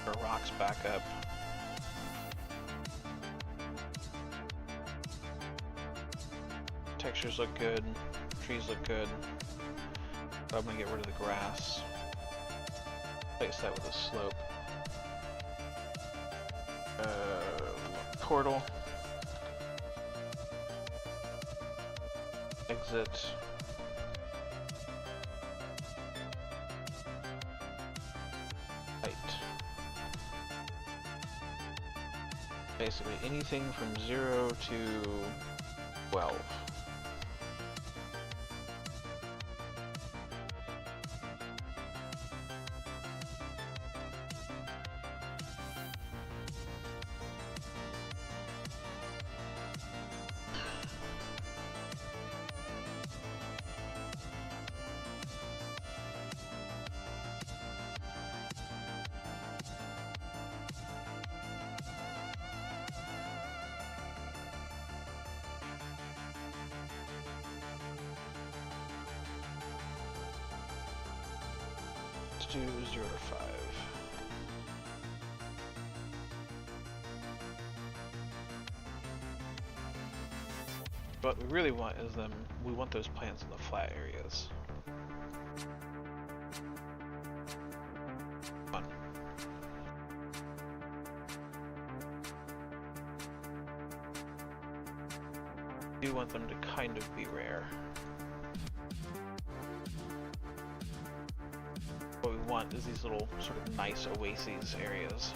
Our rocks back up. Textures look good, trees look good. I'm gonna get rid of the grass. Place that with a slope. Portal. Exit. Height. Basically anything from 0 to 12. Let's do 0 to 5. What we really want is we want those plants in the flat areas. Come on. do want them to kind of be rare. What we want is these little sort of nice oases areas.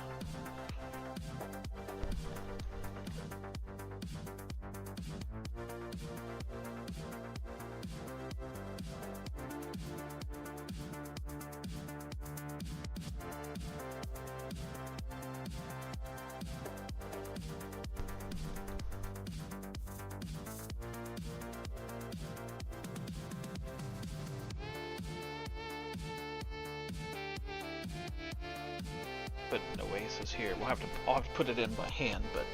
Put an oasis here. I'll have to put it in by hand, but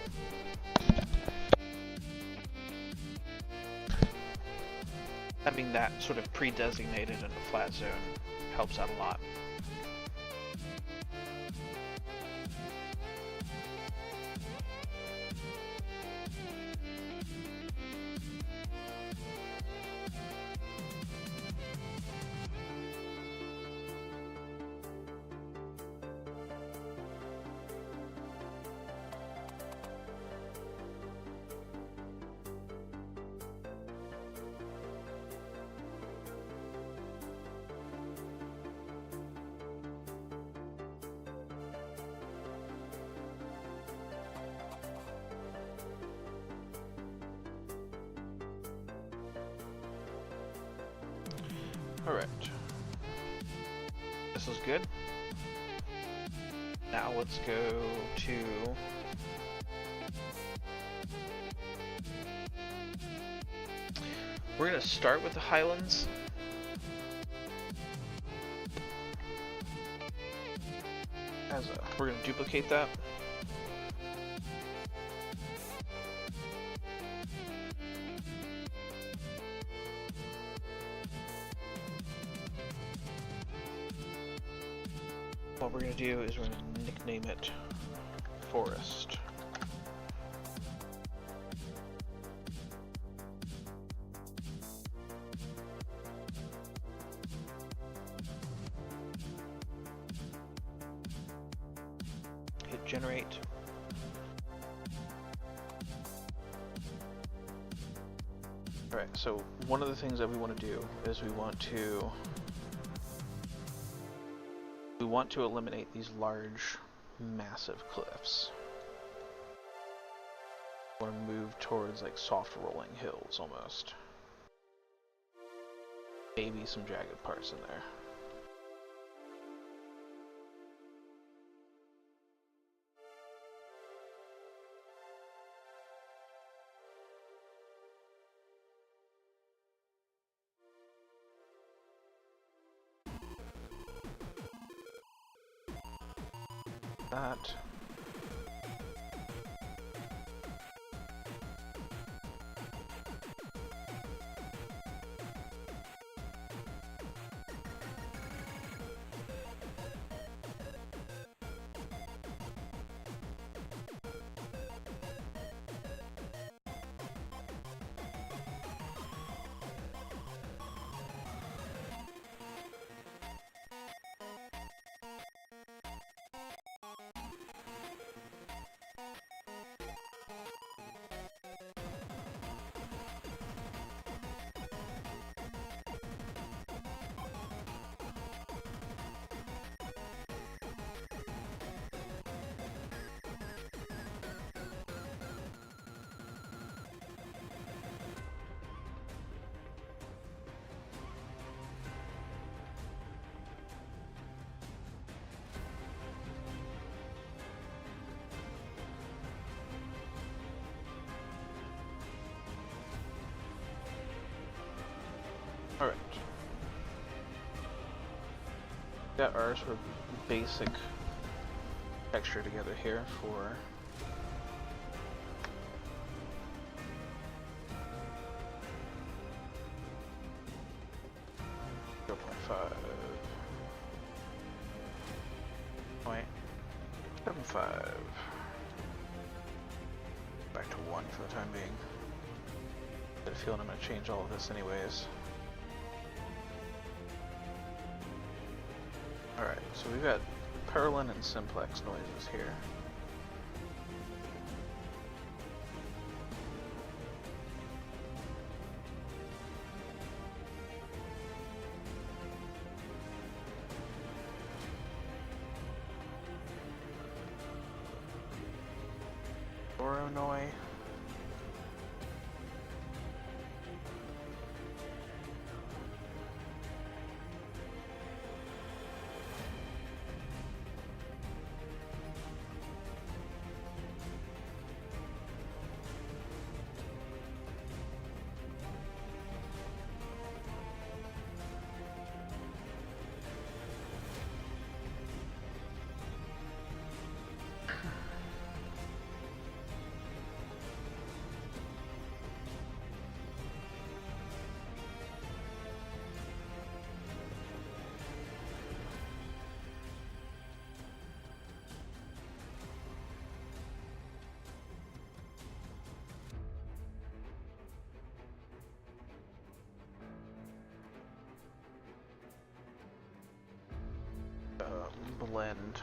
having that sort of pre-designated in a flat zone helps out a lot. Alright. This is good. Now let's go to... We're going to start with the Highlands. We're going to duplicate that. What we're going to do is we're going to nickname it Forest. Hit generate. Alright, so one of the things that we want to do is we want to eliminate these large, massive cliffs. We want to move towards like soft rolling hills almost. Maybe some jagged parts in there. That. Alright. Got our sort of basic texture together here for .5. 0.75. Back to 1 for the time being. I have a feeling I'm going to change all of this anyways. Alright, so we've got Perlin and Simplex noises here. Voronoi. Blend.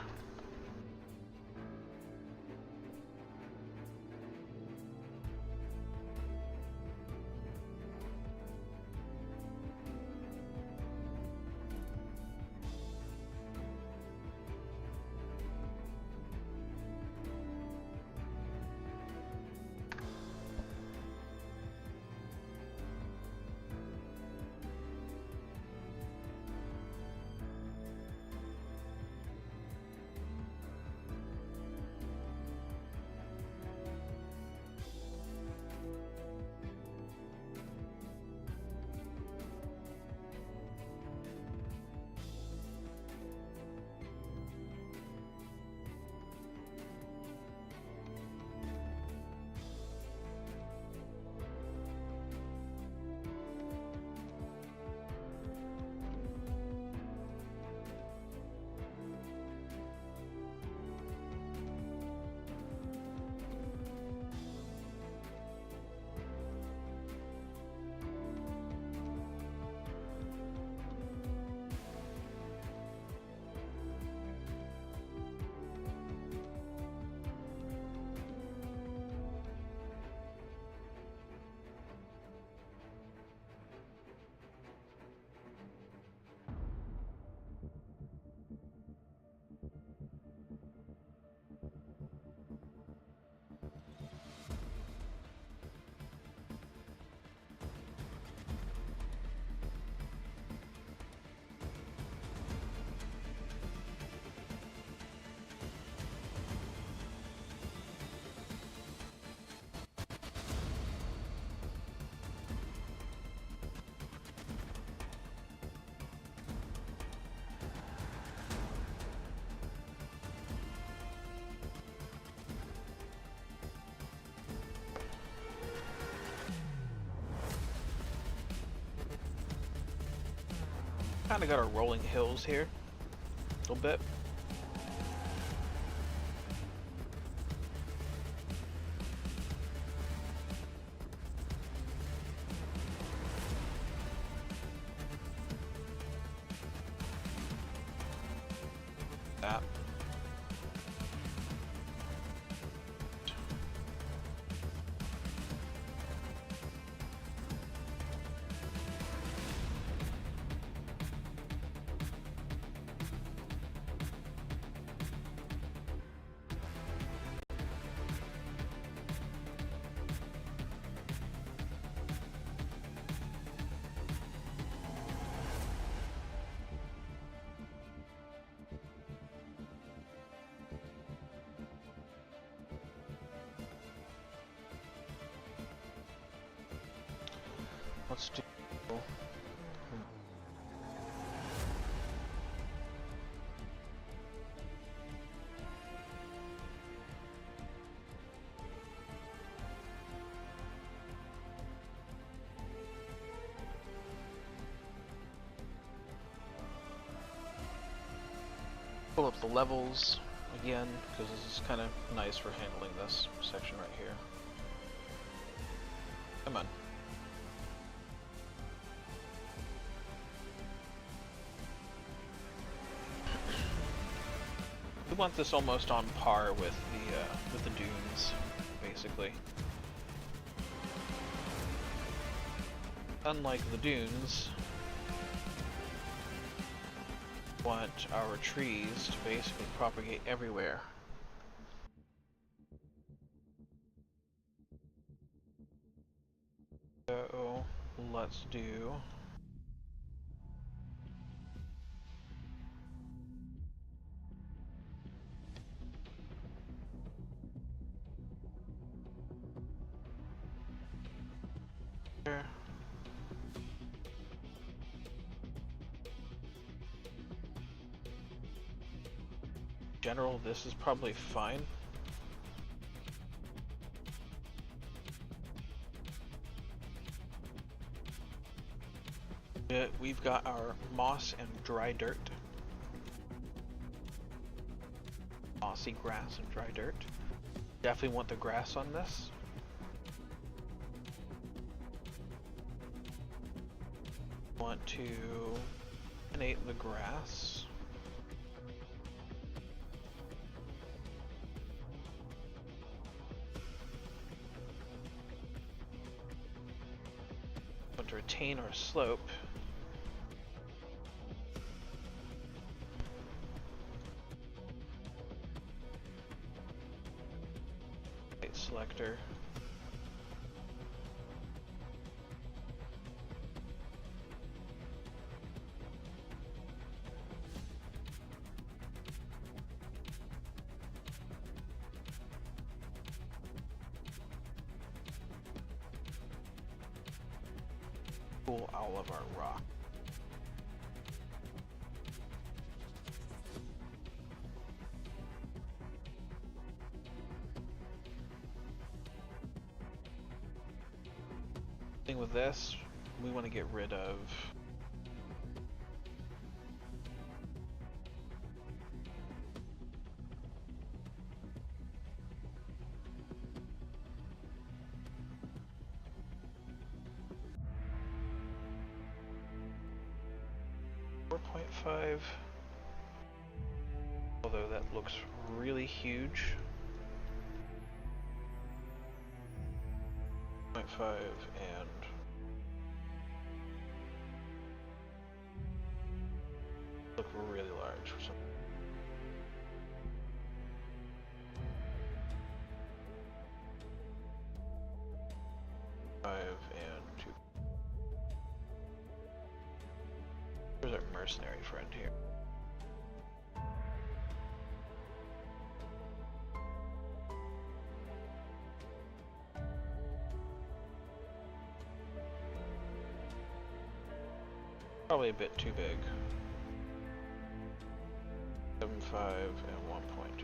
Kind of got our rolling hills here, a little bit. That. Let's do pull up the levels again, because this is kind of nice for handling this section right here. Come on. We want this almost on par with the dunes, basically. Unlike the dunes, we want our trees to basically propagate everywhere. So let's do there. General, this is probably fine. We've got our moss and dry dirt. Mossy grass and dry dirt. Definitely want the grass on this. Want to eliminate the grass. Want to retain our slope. Selector. Pull all of our rock. Thing with this, we want to get rid of .5, although that looks really huge. 0.5 and look really large for some. And 2. Where's our mercenary friend here? Probably a bit too big. 7.5 and 1 point.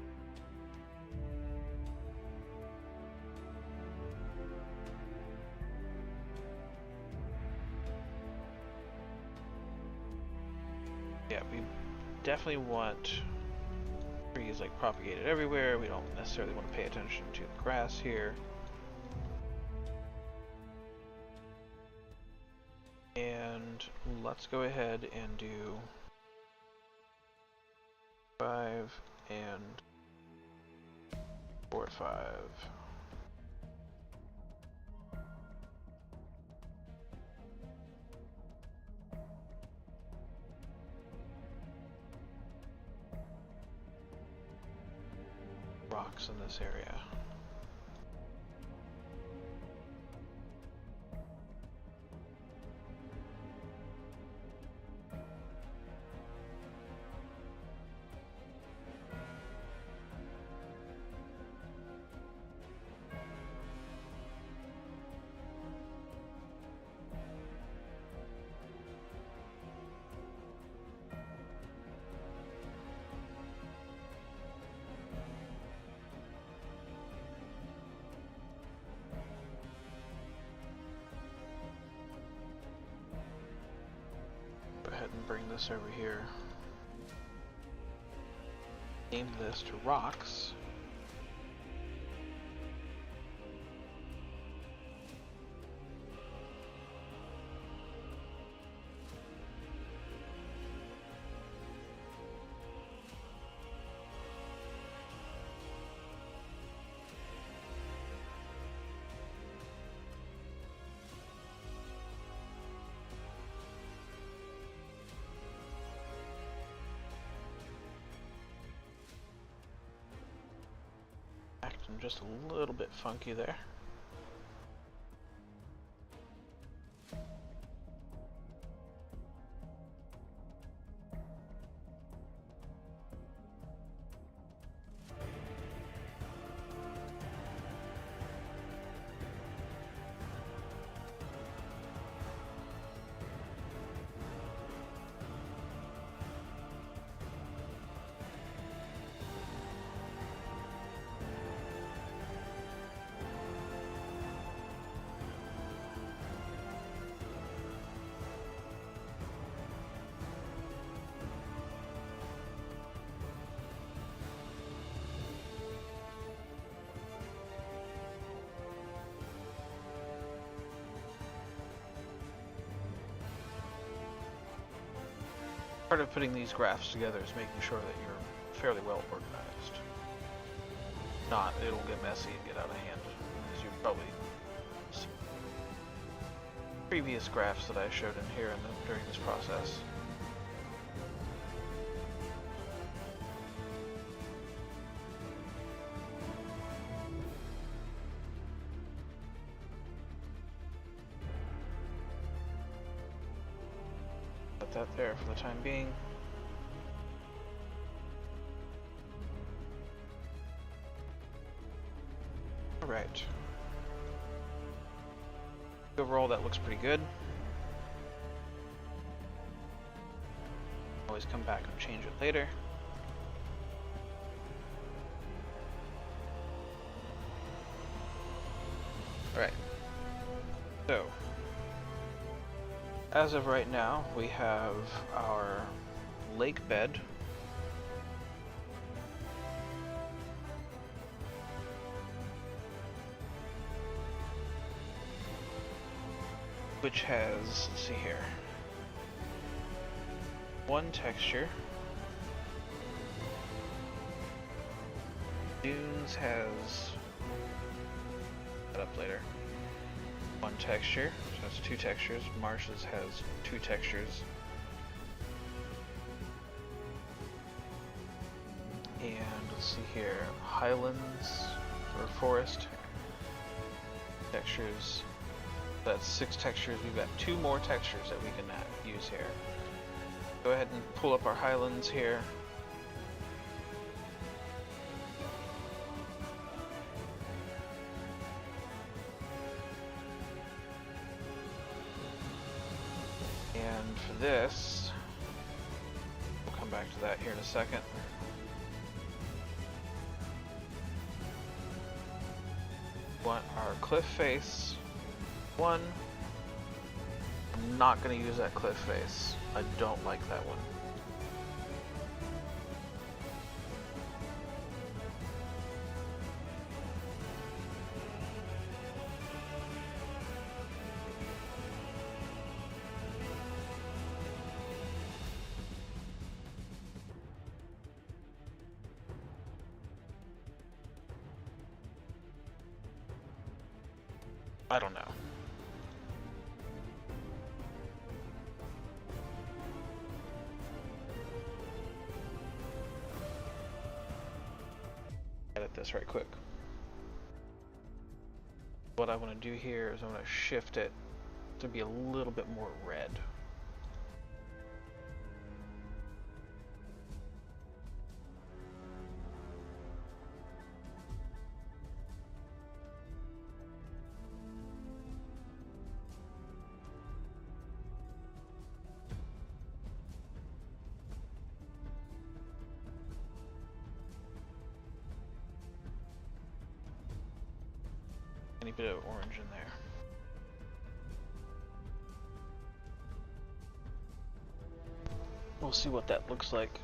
Yeah, we definitely want trees like propagated everywhere. We don't necessarily want to pay attention to the grass here. And let's go ahead and do 5 and 4, 5. Rocks in this area. Go ahead and bring this over here. Name this to rocks. Acting just a little bit funky there. Part of putting these graphs together is making sure that you're fairly well organized. Not, it'll get messy and get out of hand, as you've probably seen previous graphs that I showed in here during this process. Put that there for the time being. Alright. Overall, that looks pretty good. Always come back and change it later. Alright. So, as of right now, we have our lake bed. Which has, let's see here, one texture. Dunes has, that up later, one texture, so that's two textures. Marshes has two textures. And let's see here, highlands or forest textures. That's 6 textures. We've got 2 more textures that we can use here. Go ahead and pull up our highlands here. And for this, we'll come back to that here in a second. We want our cliff face. One, I'm not going to use that cliff face. I don't like that one. I don't know. Edit this right quick. What I want to do here is I want to shift it to be a little bit more red. Any bit of orange in there. We'll see what that looks like.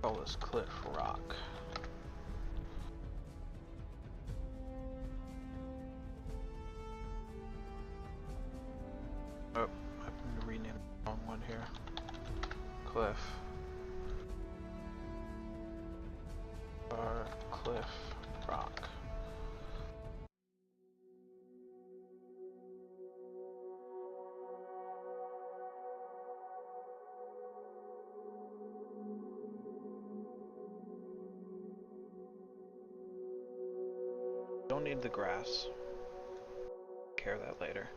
Call this Cliff Rock. Oh, I have to rename the wrong one here. Cliff. Or Cliff Rock. Don't need the grass. Care of that later.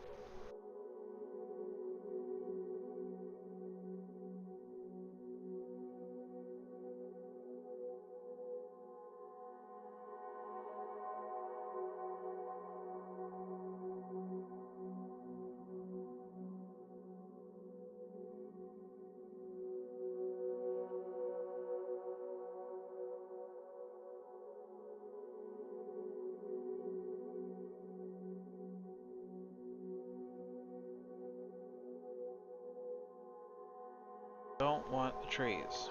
want the trees.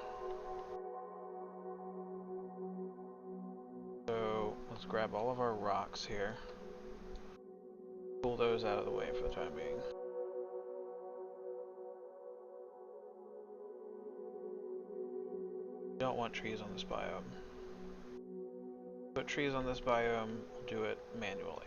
So let's grab all of our rocks here. Pull those out of the way for the time being. Don't want trees on this biome. Put trees on this biome, we'll do it manually.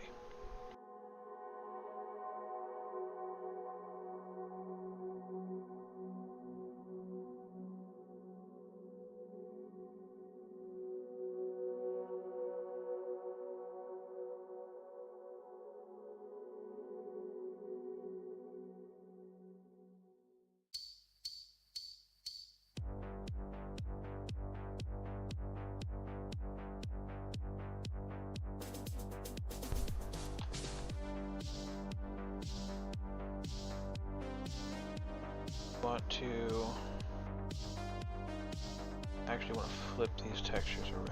I actually want to flip these textures around.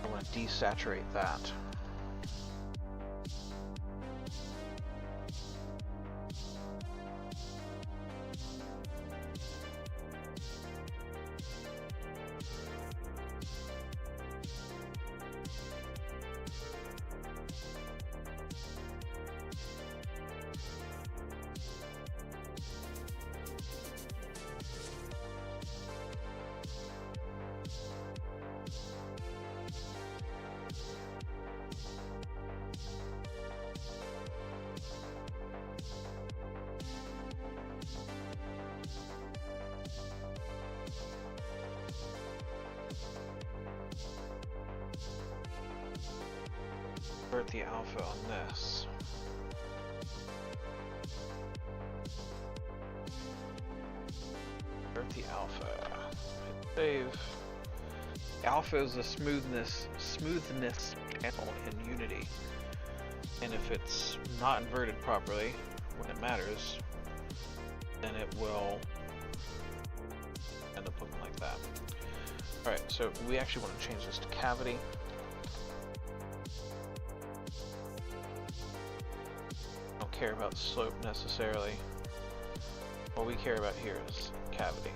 I want to desaturate that. Convert the alpha on this. Convert the alpha. Save. Alpha is the smoothness channel in Unity, and if it's not inverted properly when it matters, then it will end up looking like that. All right, so we actually want to change this to cavity. Care about slope necessarily. What we care about here is cavity.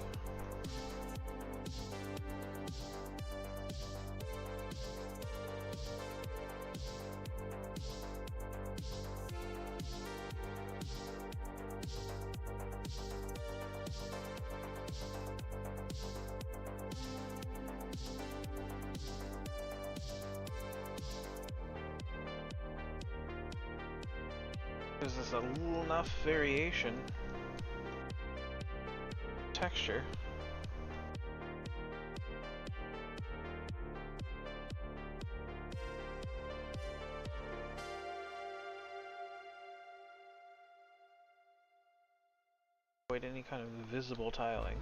Because there's a little enough variation texture. Avoid any kind of visible tiling.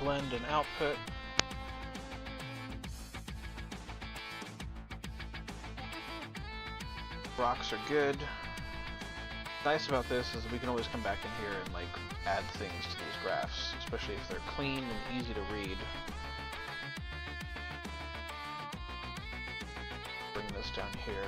blend and output. Rocks are good. Nice about this is we can always come back in here and like add things to these graphs, especially if they're clean and easy to read. Bring this down here.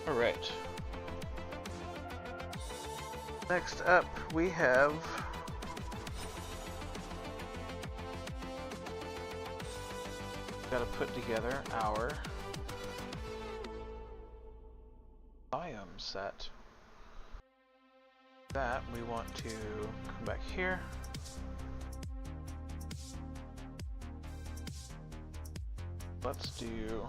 Alright. Next up, we have got to put together our biome set. That we want to come back here. Let's do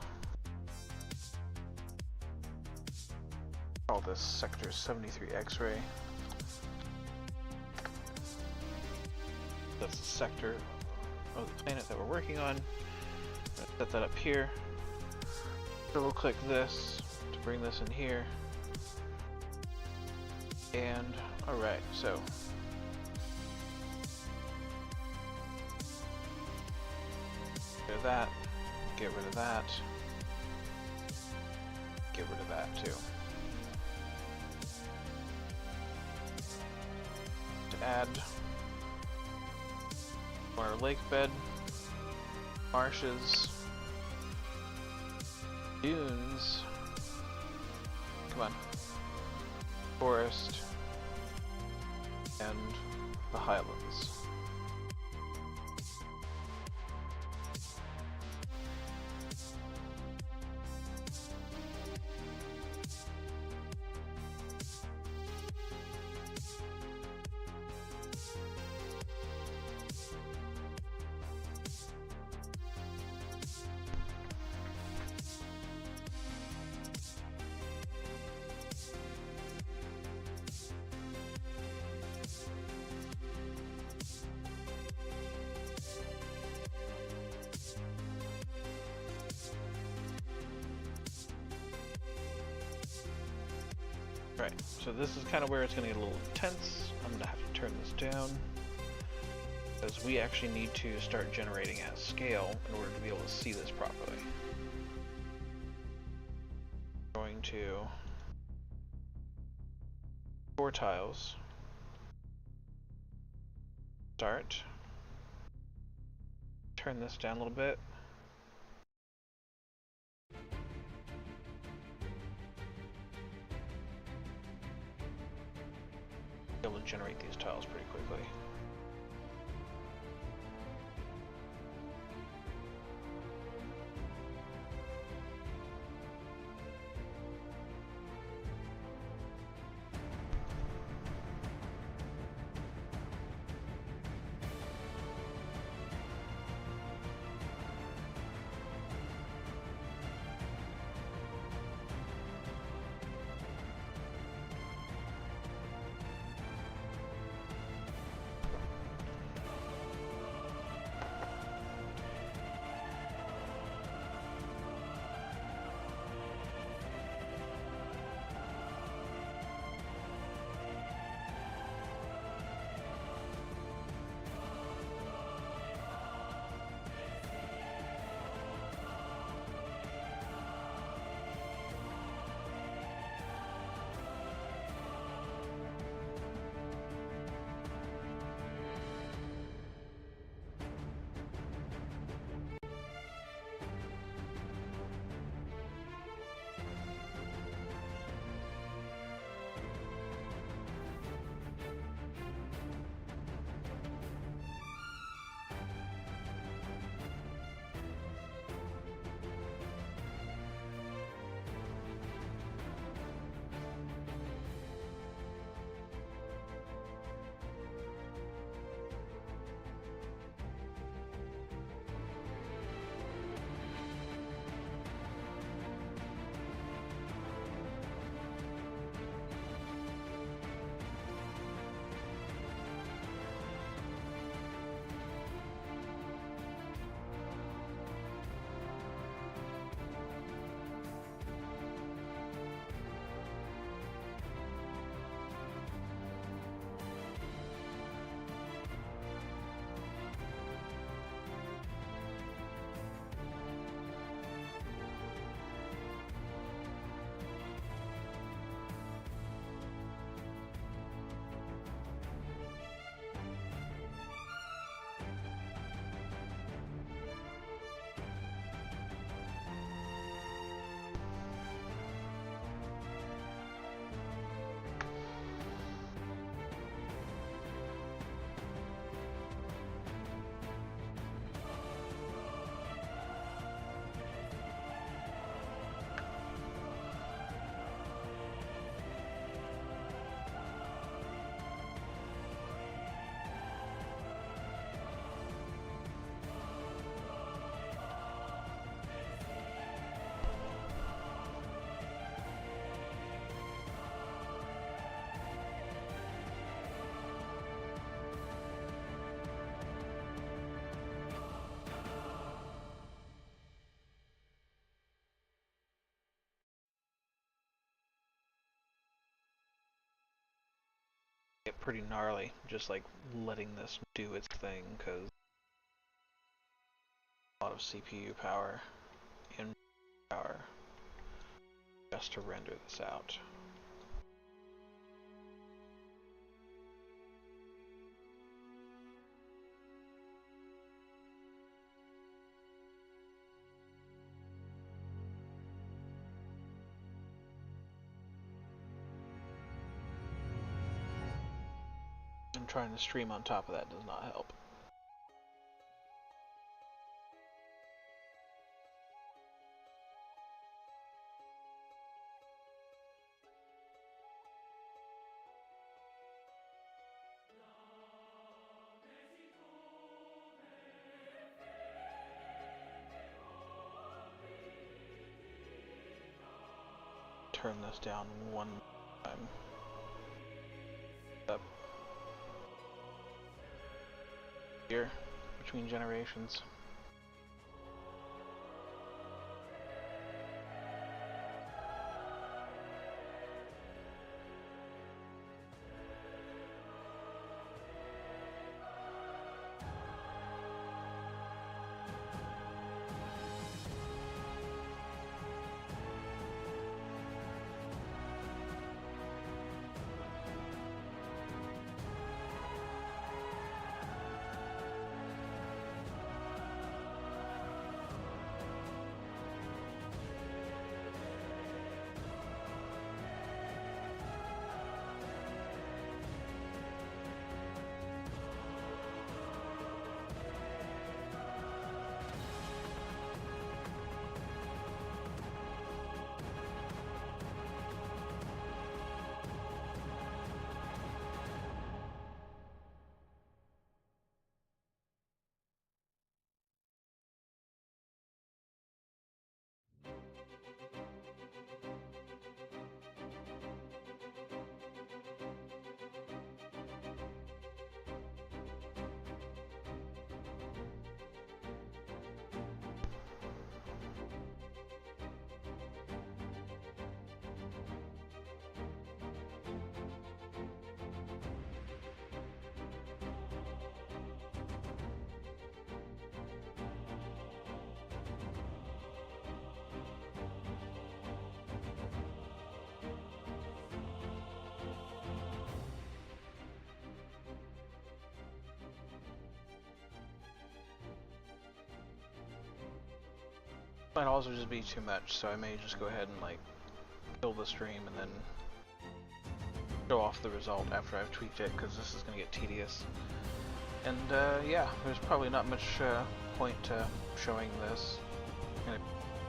call this sector 73 X-ray. That's the sector of the planet that we're working on. Set that up here. Double click this to bring this in here. And alright, so get rid of that, get rid of that, get rid of that too. To add our lake bed, marshes, dunes, come on, forest, and the highlands. Right, so this is kind of where it's going to get a little intense. I'm going to have to turn this down because we actually need to start generating at scale in order to be able to see this properly. I'm going to 4 tiles. Start. Turn this down a little bit. Able to generate these tiles pretty quickly. get pretty gnarly, just like letting this do its thing, because a lot of CPU power and power just to render this out. And trying to stream on top of that does not help. Turn this down one time. Up here between generations. Might also just be too much, so I may just go ahead and like kill the stream and then show off the result after I've tweaked it, because this is going to get tedious. And yeah, there's probably not much point to showing this.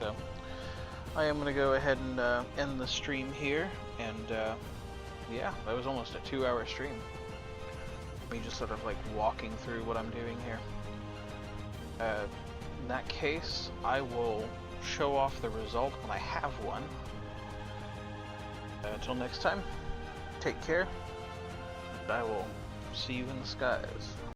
So I am going to go ahead and end the stream here, and yeah, that was almost a 2-hour stream. Me just sort of like walking through what I'm doing here. In that case, I will show off the result when I have one. Until next time, take care, and I will see you in the skies.